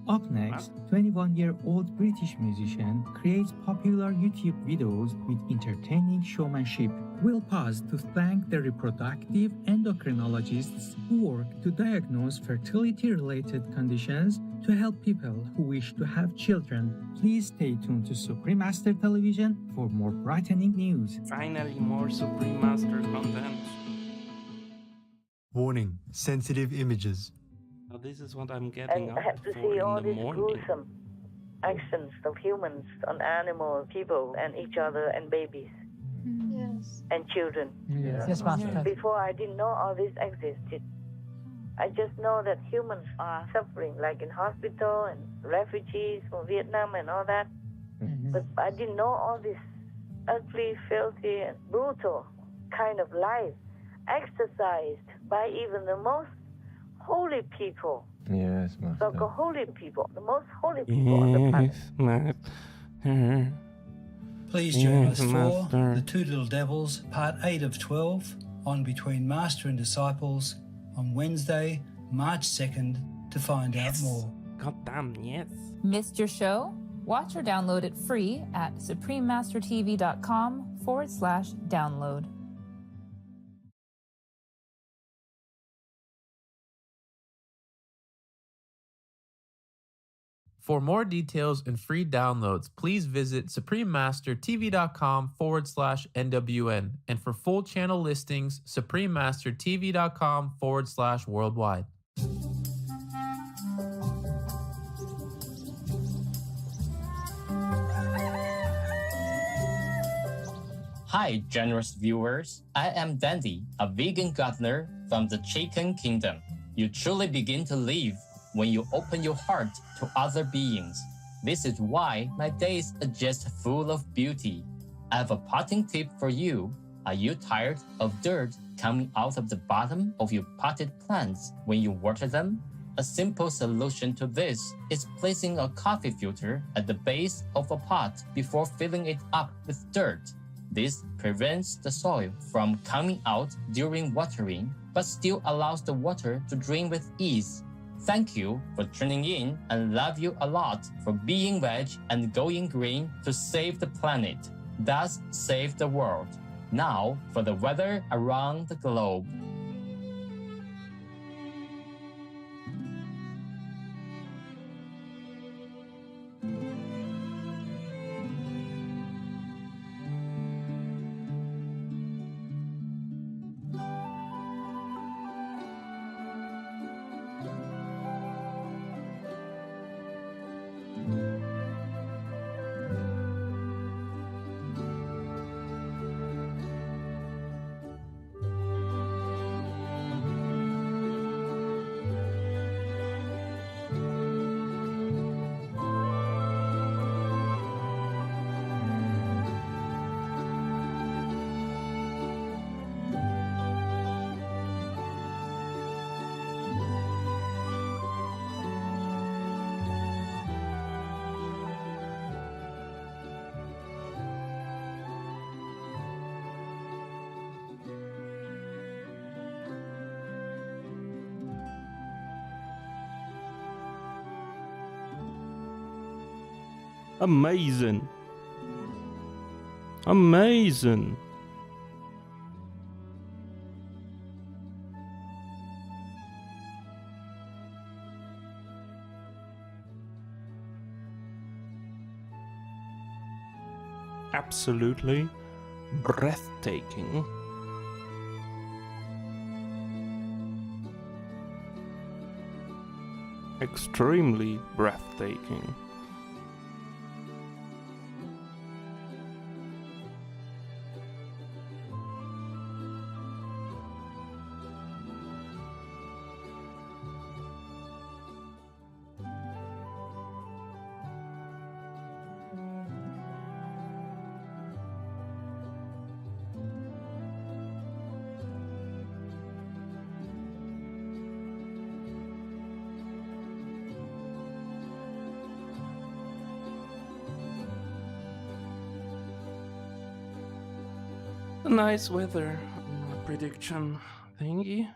Up next, 21-year-old British musician creates popular YouTube videos with entertaining showmanship. We'll pause to thank the reproductive endocrinologists who work to diagnose fertility-related conditions to help people who wish to have children. Please stay tuned to Supreme Master Television for more brightening news. Finally, more Supreme Master content. Warning, sensitive images. Now this is what I'm getting And up have to for see all in the these morning. gruesome actions of humans on animals, people, and each other, and babies. Yes. And children. Yes, Master. Before I didn't know all this existed. I just know that humans are suffering, like in hospital and refugees from Vietnam and all that. But I didn't know all this ugly, filthy, and brutal kind of life exercised by even the most holy people. Yes, Master. So holy people, the most holy people on the planet. Master. Please join us Yes, for Master. The Two Little Devils, Part 8 of 12, on Between Master and Disciples, on Wednesday, March 2nd, to find out more. God damn, yes. Missed your show? Watch or download it free at suprememastertv.com/download. For more details and free downloads, please visit suprememastertv.com/NWN. And for full channel listings, suprememastertv.com/worldwide. Hi, generous viewers. I am Dandy, a vegan gardener from the Chicken Kingdom. You truly begin to live when you open your heart to other beings. This is why my days are just full of beauty. I have a potting tip for you. Are you tired of dirt coming out of the bottom of your potted plants when you water them? A simple solution to this is placing a coffee filter at the base of a pot before filling it up with dirt. This prevents the soil from coming out during watering, but still allows the water to drain with ease. Thank you for tuning in and love you a lot for being veg and going green to save the planet, thus save the world. Now for the weather around the globe. Amazing. Amazing. Absolutely breathtaking. Extremely breathtaking. A nice weather prediction thingy.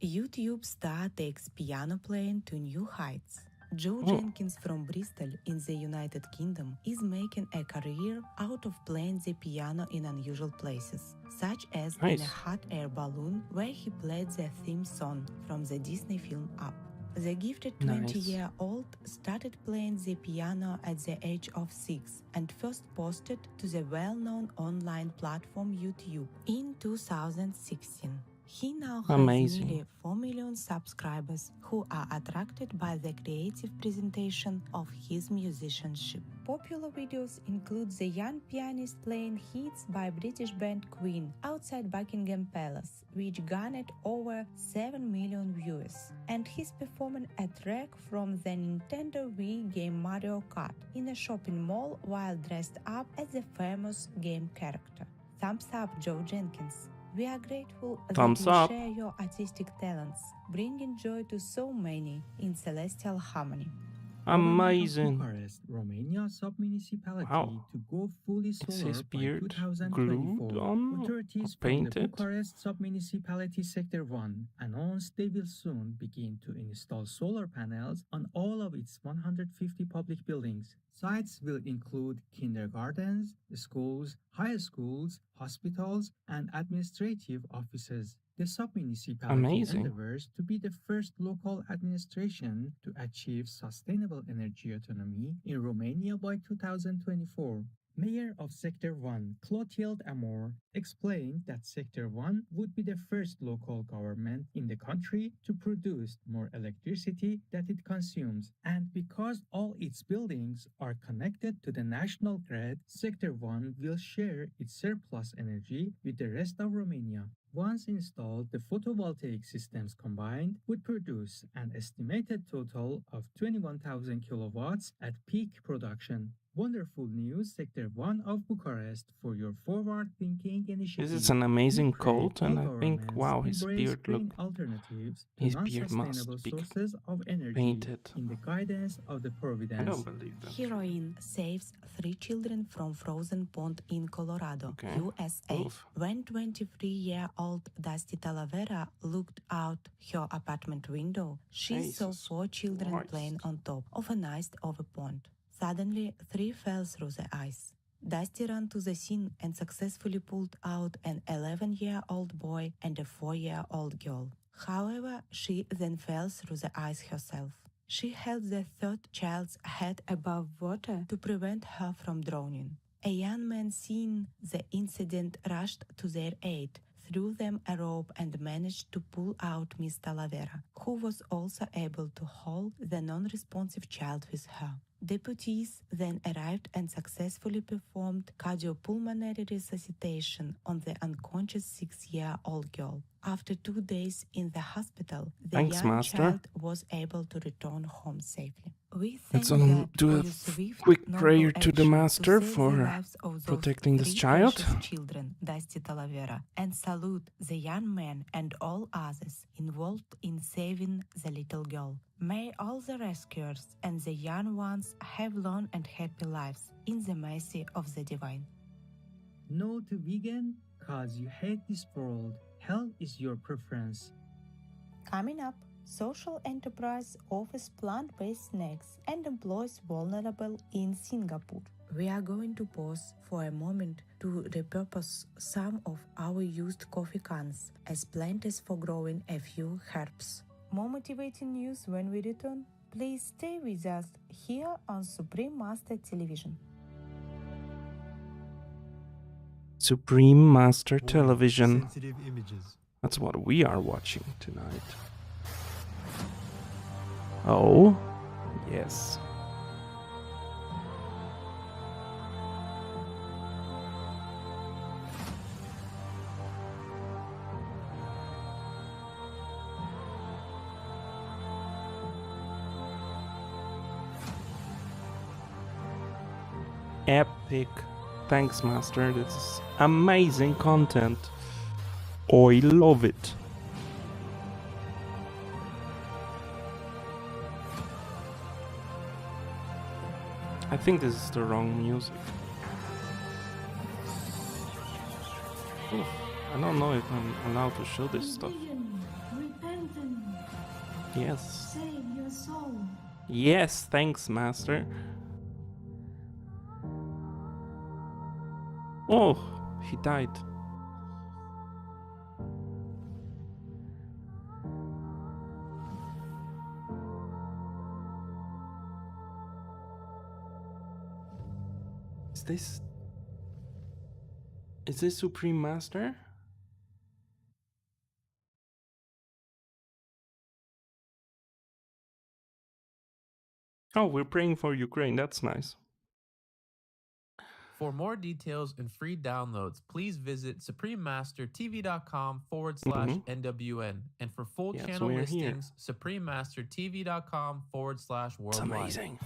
YouTube star takes piano playing to new heights. Joe Jenkins from Bristol in the United Kingdom is making a career out of playing the piano in unusual places, such as in a hot air balloon where he played the theme song from the Disney film Up. The gifted 20-year-old started playing the piano at the age of 6 and first posted to the well-known online platform YouTube in 2016. He now has nearly 4 million subscribers who are attracted by the creative presentation of his musicianship. Popular videos include the young pianist playing hits by British band Queen outside Buckingham Palace, which garnered over 7 million views, and he's performing a track from the Nintendo Wii game Mario Kart in a shopping mall while dressed up as the famous game character. Thumbs up, Joe Jenkins. We are grateful that you share your artistic talents, bringing joy to so many in celestial harmony. Amazing. Bucharest, Romania sub-municipality to go fully solar by 2024. Authorities from the Bucharest sub-municipality Sector 1 announced they will soon begin to install solar panels on all of its 150 public buildings. Sites will include kindergartens, schools, high schools, hospitals, and administrative offices. The sub-municipality endeavors to be the first local administration to achieve sustainable energy autonomy in Romania by 2024. Mayor of Sector 1, Clotilde Amor, explained that Sector 1 would be the first local government in the country to produce more electricity that it consumes. And because all its buildings are connected to the national grid, Sector 1 will share its surplus energy with the rest of Romania. Once installed, the photovoltaic systems combined would produce an estimated total of 21,000 kilowatts at peak production. Wonderful news, Sector 1 of Bucharest, for your forward-thinking initiative. This is an amazing quote, and I think, wow, his beard must be painted. In the guidance of the Providence. I don't believe that. Heroine saves 3 children from frozen pond in Colorado, USA. When 23-year-old Dusty Talavera looked out her apartment window, she saw 4 children playing on top of an iced-over pond. Suddenly, 3 fell through the ice. Dusty ran to the scene and successfully pulled out an 11-year-old boy and a 4-year-old girl. However, she then fell through the ice herself. She held the 3rd child's head above water to prevent her from drowning. A young man seeing the incident rushed to their aid, threw them a rope and managed to pull out Miss Talavera, who was also able to hold the non-responsive child with her. Deputies then arrived and successfully performed cardiopulmonary resuscitation on the unconscious 6-year-old girl. After 2 days in the hospital, the young child was able to return home safely. Let's do a quick prayer to the Master for protecting this child. Children, Dusty Talavera, and salute the young man and all others involved in saving the little girl. May all the rescuers and the young ones have long and happy lives in the mercy of the divine. No to vegan, cause you hate this world. Health is your preference. Coming up, social enterprise offers plant-based snacks and employs vulnerable in Singapore. We are going to pause for a moment to repurpose some of our used coffee cans as planters for growing a few herbs. More motivating news when we return. Please stay with us here on Supreme Master Television. Supreme Master Television. Sensitive images. That's what we are watching tonight. Oh, yes. Epic. Thanks, Master. This is amazing content. I love it. I think this is the wrong music. Oof, I don't know if I'm allowed to show this stuff. Repentance. Yes. Save your soul. Yes, thanks, Master. Oh, he died. Is this Supreme Master? Oh, we're praying for Ukraine. That's nice. For more details and free downloads, please visit suprememastertv.com/NWN. And for full channel listings, suprememastertv.com/worldwide. It's amazing.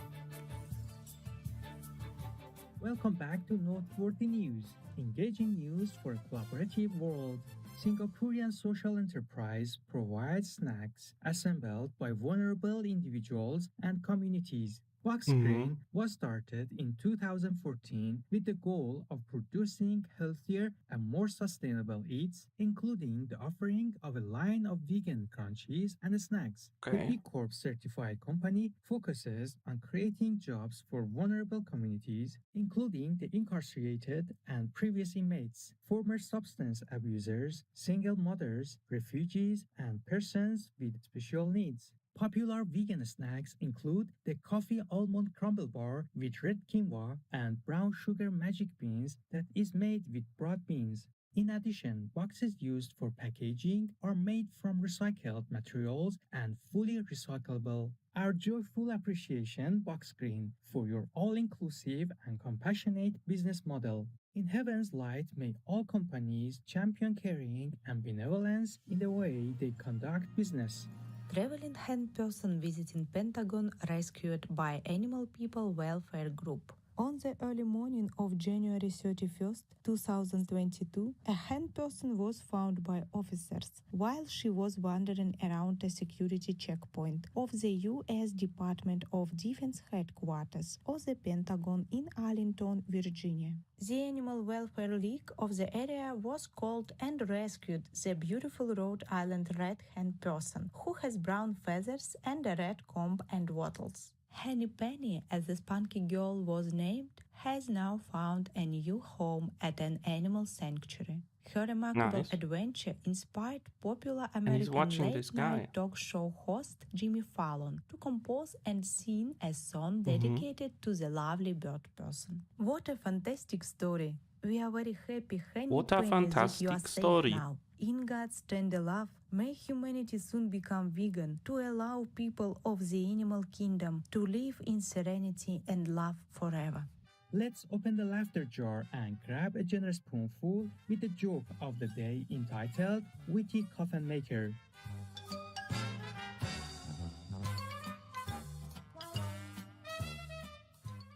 Welcome back to Noteworthy News, engaging news for a collaborative world. Singaporean social enterprise provides snacks assembled by vulnerable individuals and communities. Boxgreen was started in 2014 with the goal of producing healthier and more sustainable eats, including the offering of a line of vegan crunchies and snacks. The B Corp certified company focuses on creating jobs for vulnerable communities, including the incarcerated and previous inmates, former substance abusers, single mothers, refugees, and persons with special needs. Popular vegan snacks include the coffee almond crumble bar with red quinoa and brown sugar magic beans that is made with broad beans. In addition, boxes used for packaging are made from recycled materials and fully recyclable. Our joyful appreciation, Boxgreen, for your all-inclusive and compassionate business model. In heaven's light, may all companies champion caring and benevolence in the way they conduct business. Traveling hand person visiting Pentagon rescued by Animal People Welfare Group. On the early morning of January 31st, 2022, a hen person was found by officers while she was wandering around a security checkpoint of the U.S. Department of Defense headquarters of the Pentagon in Arlington, Virginia. The Animal Welfare League of the area was called and rescued the beautiful Rhode Island red hen person, who has brown feathers and a red comb and wattles. Henny Penny, as the spunky girl was named, has now found a new home at an animal sanctuary. Her remarkable adventure inspired popular American late-night talk show host Jimmy Fallon to compose and sing a song dedicated to the lovely bird person. What a fantastic story! We are very happy, Henny Penny, that you are safe now. In God's tender love, may humanity soon become vegan to allow people of the animal kingdom to live in serenity and love forever. Let's open the laughter jar and grab a generous spoonful with the joke of the day entitled Witty Coffin Maker.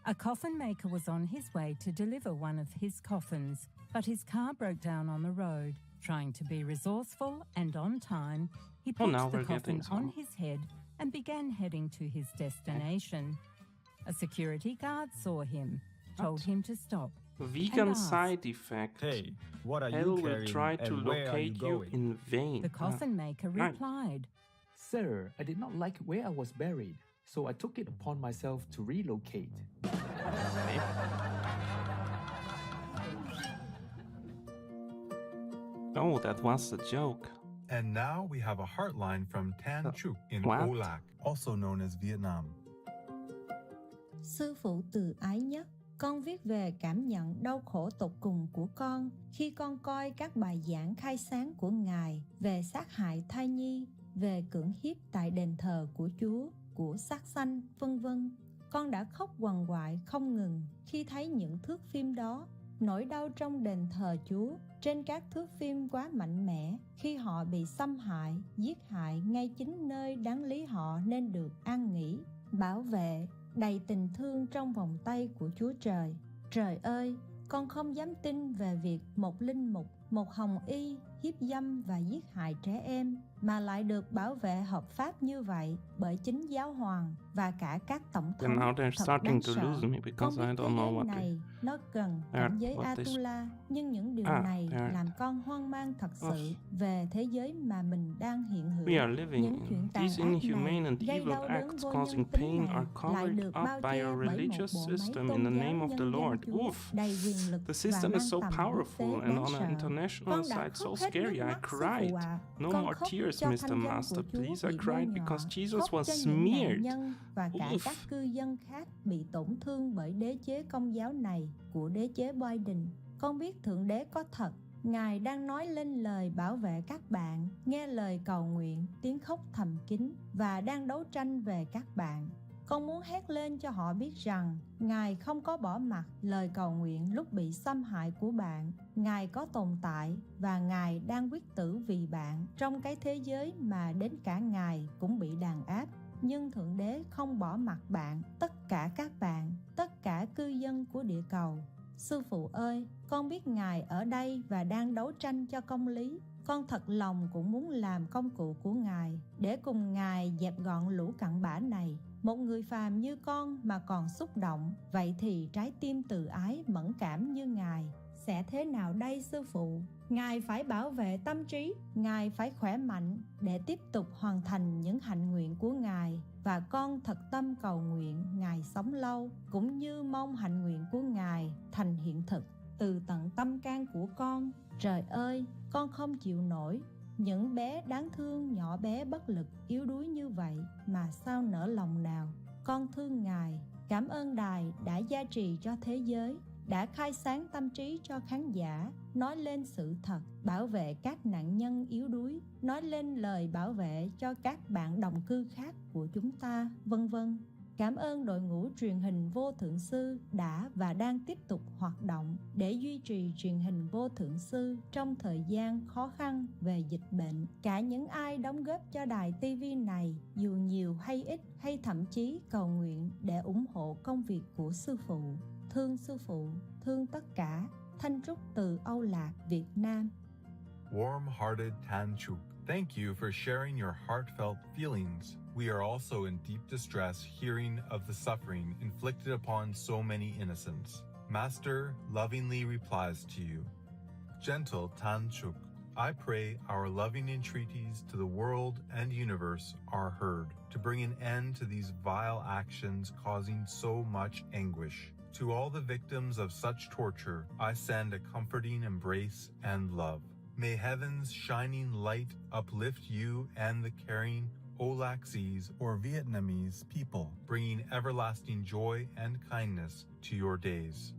A coffin maker was on his way to deliver one of his coffins, but his car broke down on the road. Trying to be resourceful and on time, he put the coffin on his head and began heading to his destination. A security guard saw him, told him to stop. Vegan side effect. Hey, what are Hell you will carrying try to and where are locate you you going? in vain. The coffin maker replied, Sir, I did not like where I was buried, so I took it upon myself to relocate. Oh, that was a joke. And now we have a heartline from Tan Chuk in What? Olac, also known as Vietnam. Sư phụ từ ái nhất, con viết về cảm nhận đau khổ tột cùng của con khi con coi các bài giảng khai sáng của Ngài về sát hại thai nhi, về cưỡng hiếp tại đền thờ của Chúa, của xác sanh, vân vân. Con đã khóc quằn quại không ngừng khi thấy những thước phim đó. Nỗi đau trong đền thờ Chúa trên các thước phim quá mạnh mẽ khi họ bị xâm hại, giết hại ngay chính nơi đáng lý họ nên được an nghỉ, bảo vệ, đầy tình thương trong vòng tay của Chúa Trời. Trời ơi, con không dám tin về việc một linh mục, một hồng y hiếp dâm và giết hại trẻ em mà lại được bảo vệ hợp pháp như vậy bởi chính giáo hoàng và cả các tổng thống. Thật đáng sợ. Con biết thế giới này nó cần cảnh giới Atula, nhưng những điều này làm con hoang mang thật sự về thế giới mà mình đang hiện hữu. Những chuyện tàn ác này gây đau đớn vô nhân tính này lại được bao che bởi một bộ máy tôn giáo nhân dân Chúa đầy quyền lực và mang tầm quốc tế đáng sợ. Con đã khóc hết nước mắt, sư phụ ạ. Con khóc cho thanh danh của Chúa bị bôi nhọ, khóc cho những nạn nhân và cả các cư dân khác bị tổn thương bởi đế chế công giáo này của đế chế Biden. Con biết Thượng Đế có thật. Ngài đang nói lên lời bảo vệ các bạn, nghe lời cầu nguyện, tiếng khóc thầm kín và đang đấu tranh về các bạn. Con muốn hét lên cho họ biết rằng Ngài không có bỏ mặc lời cầu nguyện lúc bị xâm hại của bạn. Ngài có tồn tại và Ngài đang quyết tử vì bạn trong cái thế giới mà đến cả Ngài cũng bị đàn áp. Nhưng Thượng Đế không bỏ mặc bạn, tất cả các bạn, tất cả cư dân của địa cầu. Sư phụ ơi, con biết Ngài ở đây và đang đấu tranh cho công lý. Con thật lòng cũng muốn làm công cụ của Ngài để cùng Ngài dẹp gọn lũ cặn bã này. Một người phàm như con mà còn xúc động, vậy thì trái tim từ ái mẫn cảm như Ngài sẽ thế nào đây sư phụ? Ngài phải bảo vệ tâm trí, Ngài phải khỏe mạnh để tiếp tục hoàn thành những hạnh nguyện của Ngài. Và con thật tâm cầu nguyện Ngài sống lâu, cũng như mong hạnh nguyện của Ngài thành hiện thực từ tận tâm can của con. Trời ơi, con không chịu nổi những bé đáng thương, nhỏ bé bất lực, yếu đuối như vậy mà sao nỡ lòng nào. Con thương Ngài, cảm ơn Đài đã gia trì cho thế giới, đã khai sáng tâm trí cho khán giả, nói lên sự thật, bảo vệ các nạn nhân yếu đuối, nói lên lời bảo vệ cho các bạn đồng cư khác của chúng ta, vân vân. Cảm ơn đội ngũ truyền hình Vô Thượng Sư đã và đang tiếp tục hoạt động để duy trì truyền hình Vô Thượng Sư trong thời gian khó khăn về dịch bệnh. Cả những ai đóng góp cho đài TV này, dù nhiều hay ít, hay thậm chí cầu nguyện để ủng hộ công việc của sư phụ. Thương sư phụ, thương tất cả. Thanh Trúc từ Âu Lạc, Việt Nam. Warm-hearted Tan Chuk, thank you for sharing your heartfelt feelings. We are also in deep distress hearing of the suffering inflicted upon so many innocents. Master lovingly replies to you, Gentle Tan Chuk, I pray our loving entreaties to the world and universe are heard to bring an end to these vile actions causing so much anguish. To all the victims of such torture, I send a comforting embrace and love. May heaven's shining light uplift you and the caring Olaxese or Vietnamese people, bringing everlasting joy and kindness to your days.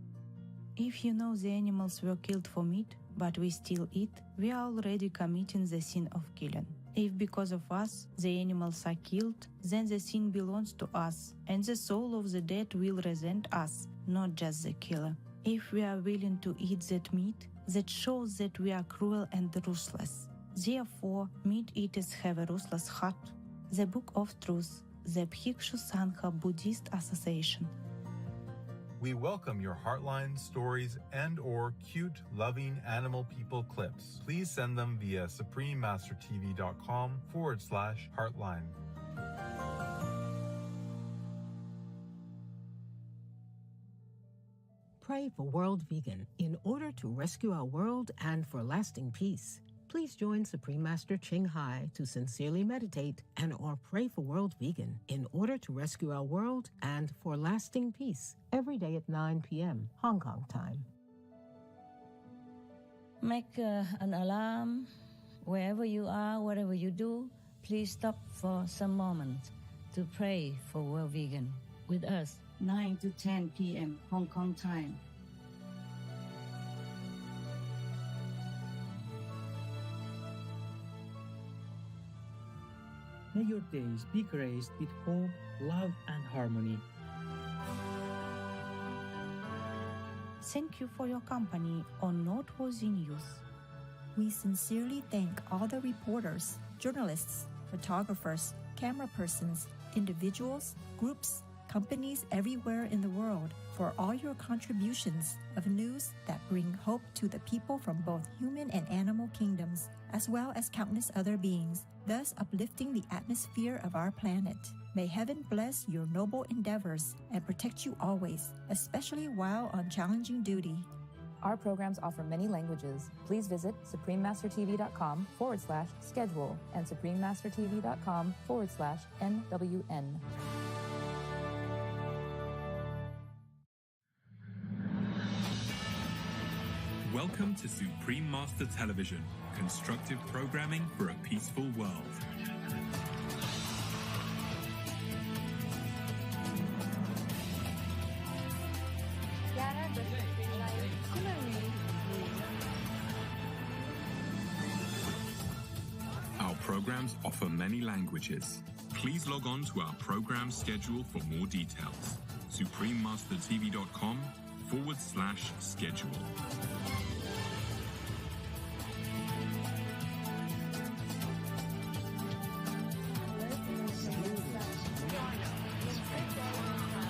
If you know the animals were killed for meat, but we still eat, we are already committing the sin of killing. If because of us the animals are killed, then the sin belongs to us, and the soul of the dead will resent us, not just the killer. If we are willing to eat that meat, that shows that we are cruel and ruthless. Therefore, meat eaters have a ruthless heart. The Book of Truth, the Bhikshu Sangha Buddhist Association. We welcome your Heartline stories and or cute, loving animal people clips. Please send them via suprememastertv.com/Heartline. Pray for World Vegan in order to rescue our world and for lasting peace. Please join Supreme Master Ching Hai to sincerely meditate and or pray for World Vegan in order to rescue our world and for lasting peace every day at 9 p.m. Hong Kong time. Make an alarm. Wherever you are, whatever you do, please stop for some moments to pray for World Vegan with us. 9 to 10 p.m. Hong Kong time. May your days be graced with hope, love, and harmony. Thank you for your company on Noteworthy News. We sincerely thank all the reporters, journalists, photographers, camera persons, individuals, groups, companies everywhere in the world for all your contributions of news that bring hope to the people from both human and animal kingdoms, as well as countless other beings, thus uplifting the atmosphere of our planet. May heaven bless your noble endeavors and protect you always, especially while on challenging duty. Our programs offer many languages. Please visit suprememastertv.com/schedule and suprememastertv.com/NWN. Welcome to Supreme Master Television, constructive programming for a peaceful world. Our programs offer many languages. Please log on to our program schedule for more details. suprememastertv.com/schedule.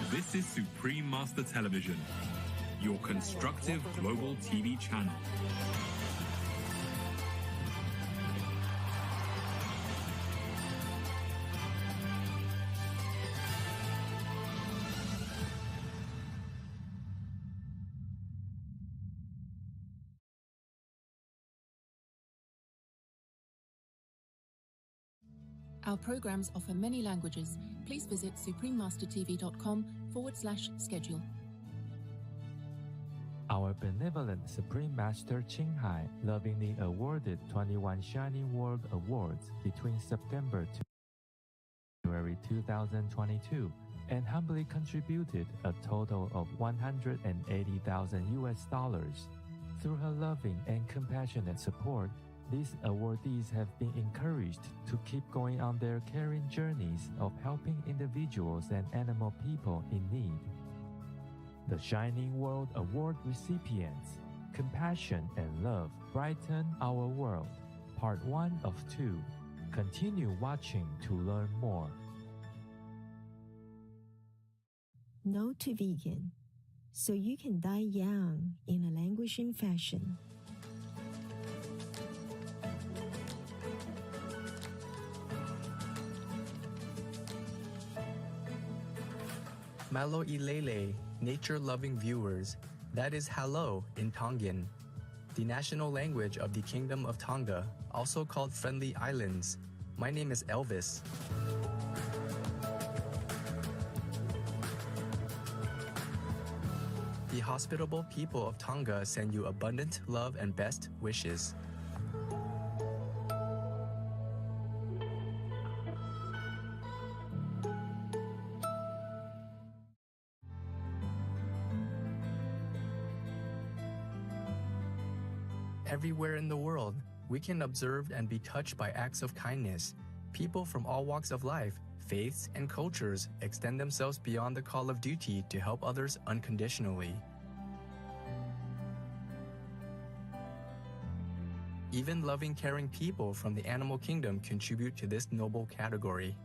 This is Supreme Master Television, your constructive global TV channel. Our programs offer many languages. Please visit suprememastertv.com/schedule. Our benevolent Supreme Master Ching Hai lovingly awarded 21 Shining World Awards between September to January 2022 and humbly contributed a total of $180,000. Through her loving and compassionate support, these awardees have been encouraged to keep going on their caring journeys of helping individuals and animal people in need. The Shining World Award recipients, Compassion and Love Brighten Our World, Part 1 of 2. Continue watching to learn more. No to vegan, so you can die young in a languishing fashion. Malo ilele, nature-loving viewers, that is hello in Tongan, the national language of the Kingdom of Tonga, also called Friendly Islands. My name is Elvis. The hospitable people of Tonga send you abundant love and best wishes. Everywhere in the world, we can observe and be touched by acts of kindness. People from all walks of life, faiths, and cultures extend themselves beyond the call of duty to help others unconditionally. Even loving, caring people from the animal kingdom contribute to this noble category.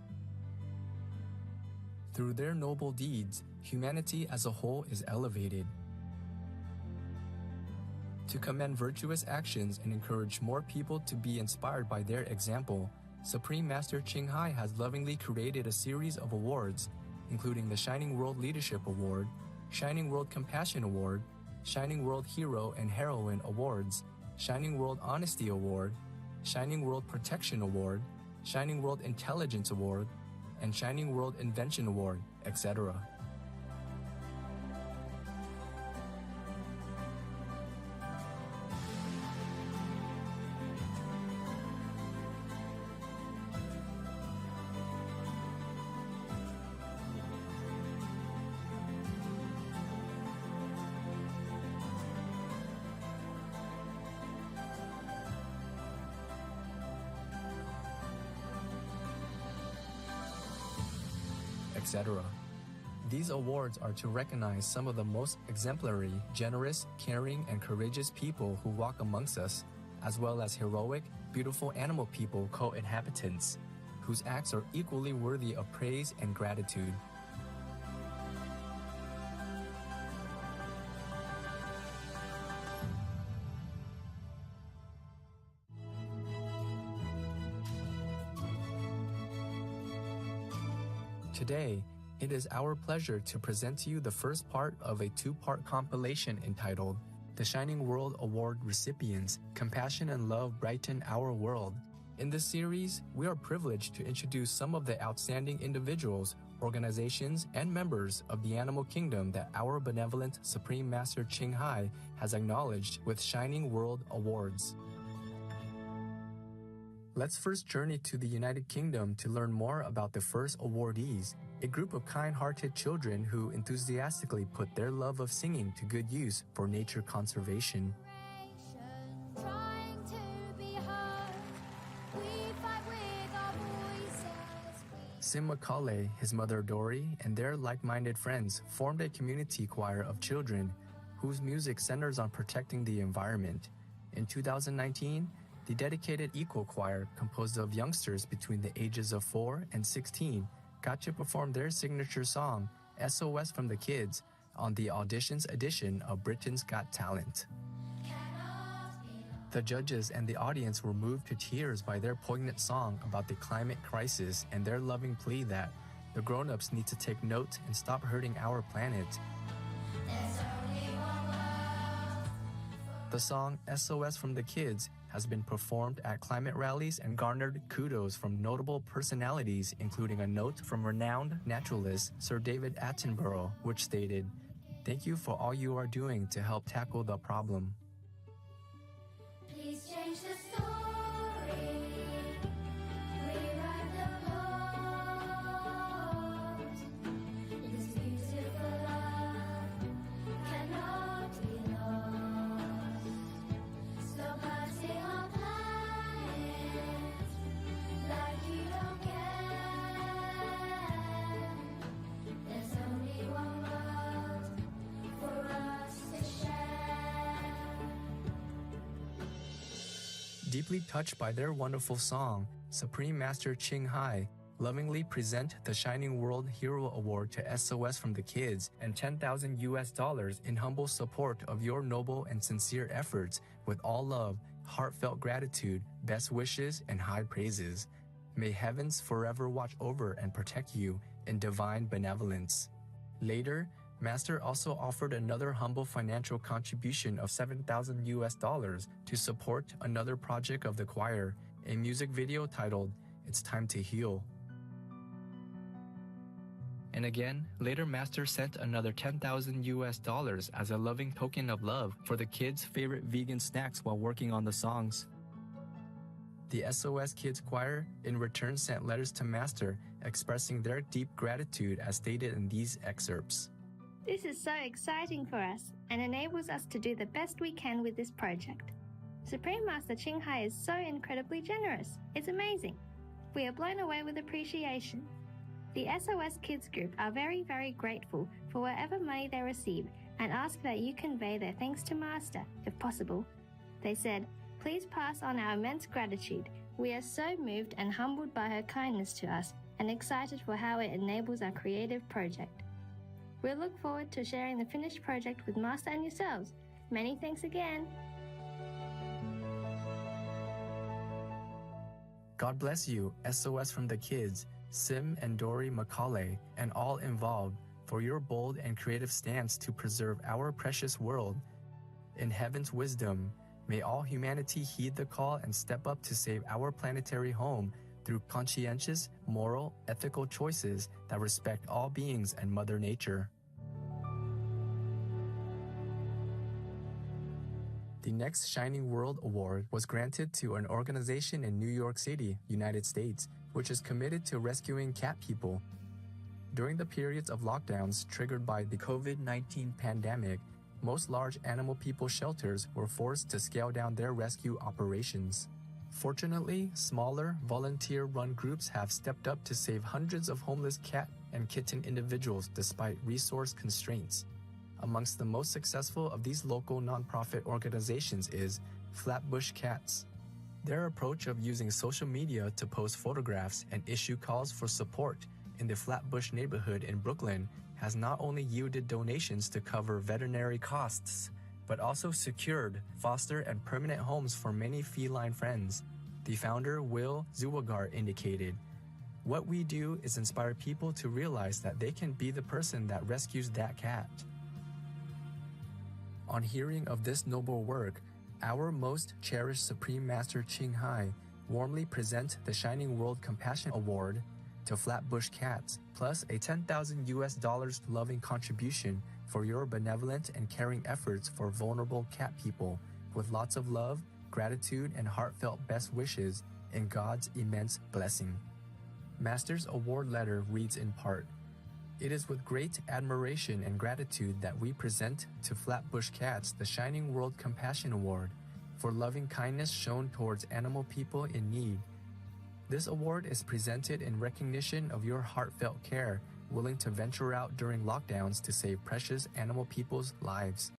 Through their noble deeds, humanity as a whole is elevated. To commend virtuous actions and encourage more people to be inspired by their example, Supreme Master Ching Hai has lovingly created a series of awards, including the Shining World Leadership Award, Shining World Compassion Award, Shining World Hero and Heroine Awards, Shining World Honesty Award, Shining World Protection Award, Shining World Intelligence Award, and Shining World Invention Award, etc. etc. These awards are to recognize some of the most exemplary, generous, caring, and courageous people who walk amongst us, as well as heroic, beautiful animal people co-inhabitants, whose acts are equally worthy of praise and gratitude. Today, it is our pleasure to present to you the first part of a two-part compilation entitled The Shining World Award Recipients, Compassion and Love Brighten Our World. In this series, we are privileged to introduce some of the outstanding individuals, organizations, and members of the animal kingdom that our benevolent Supreme Master Ching Hai has acknowledged with Shining World Awards. Let's first journey to the United Kingdom to learn more about the first awardees, a group of kind-hearted children who enthusiastically put their love of singing to good use for nature conservation. Sim Macaulay, his mother Dory, and their like-minded friends formed a community choir of children whose music centers on protecting the environment. In 2019, the dedicated Eco Choir, composed of youngsters between the ages of 4 and 16, got to perform their signature song, SOS from the Kids, on the Auditions edition of Britain's Got Talent. The judges and the audience were moved to tears by their poignant song about the climate crisis and their loving plea that the grown-ups need to take note and stop hurting our planet. The song SOS from the Kids has been performed at climate rallies and garnered kudos from notable personalities, including a note from renowned naturalist Sir David Attenborough, which stated, "Thank you for all you are doing to help tackle the problem." Please change the story. Rewrite the plot. This beautiful love cannot be lost. Stop hurting our planet like you don't care. There's only one world for us to share. Deeply touched by their wonderful song, Supreme Master Ching Hai lovingly present the Shining World Hero Award to SOS from the Kids and $10,000 in humble support of your noble and sincere efforts with all love, heartfelt gratitude, best wishes, and high praises. May heavens forever watch over and protect you in divine benevolence. Later, Master also offered another humble financial contribution of $7,000 to support another project of the choir, a music video titled It's Time to Heal. And again, later Master sent another $10,000 as a loving token of love for the kids' favorite vegan snacks while working on the songs. The SOS Kids Choir in return sent letters to Master expressing their deep gratitude as stated in these excerpts. This is so exciting for us and enables us to do the best we can with this project. Supreme Master Ching Hai is so incredibly generous. It's amazing. We are blown away with appreciation. The SOS Kids Group are very, very grateful for whatever money they receive and ask that you convey their thanks to Master, if possible. They said, "Please pass on our immense gratitude. We are so moved and humbled by her kindness to us and excited for how it enables our creative project. We look forward to sharing the finished project with Master and yourselves. Many thanks again." God bless you, SOS from the Kids, Sim and Dory Macaulay, and all involved for your bold and creative stance to preserve our precious world. In heaven's wisdom, May all humanity heed the call and step up to save our planetary home through conscientious, moral, ethical choices that respect all beings and Mother Nature. The next Shining World Award was granted to an organization in New York City, United States, which is committed to rescuing cat people. During the periods of lockdowns triggered by the COVID-19 pandemic, most large animal people shelters were forced to scale down their rescue operations. Fortunately, smaller, volunteer-run groups have stepped up to save hundreds of homeless cat and kitten individuals despite resource constraints. Amongst the most successful of these local nonprofit organizations is Flatbush Cats. Their approach of using social media to post photographs and issue calls for support in the Flatbush neighborhood in Brooklyn has not only yielded donations to cover veterinary costs, but also secured foster and permanent homes for many feline friends. The founder, Will Zuwagar, indicated, "What we do is inspire people to realize that they can be the person that rescues that cat." On hearing of this noble work, our most cherished Supreme Master Ching Hai warmly present the Shining World Compassion Award to Flatbush Cats, plus a $10,000 loving contribution for your benevolent and caring efforts for vulnerable cat people, with lots of love, gratitude, and heartfelt best wishes in God's immense blessing. Master's award letter reads in part, "It is with great admiration and gratitude that we present to Flatbush Cats the Shining World Compassion Award for loving kindness shown towards animal people in need. This award is presented in recognition of your heartfelt care, willing to venture out during lockdowns to save precious animal people's lives."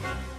Bye.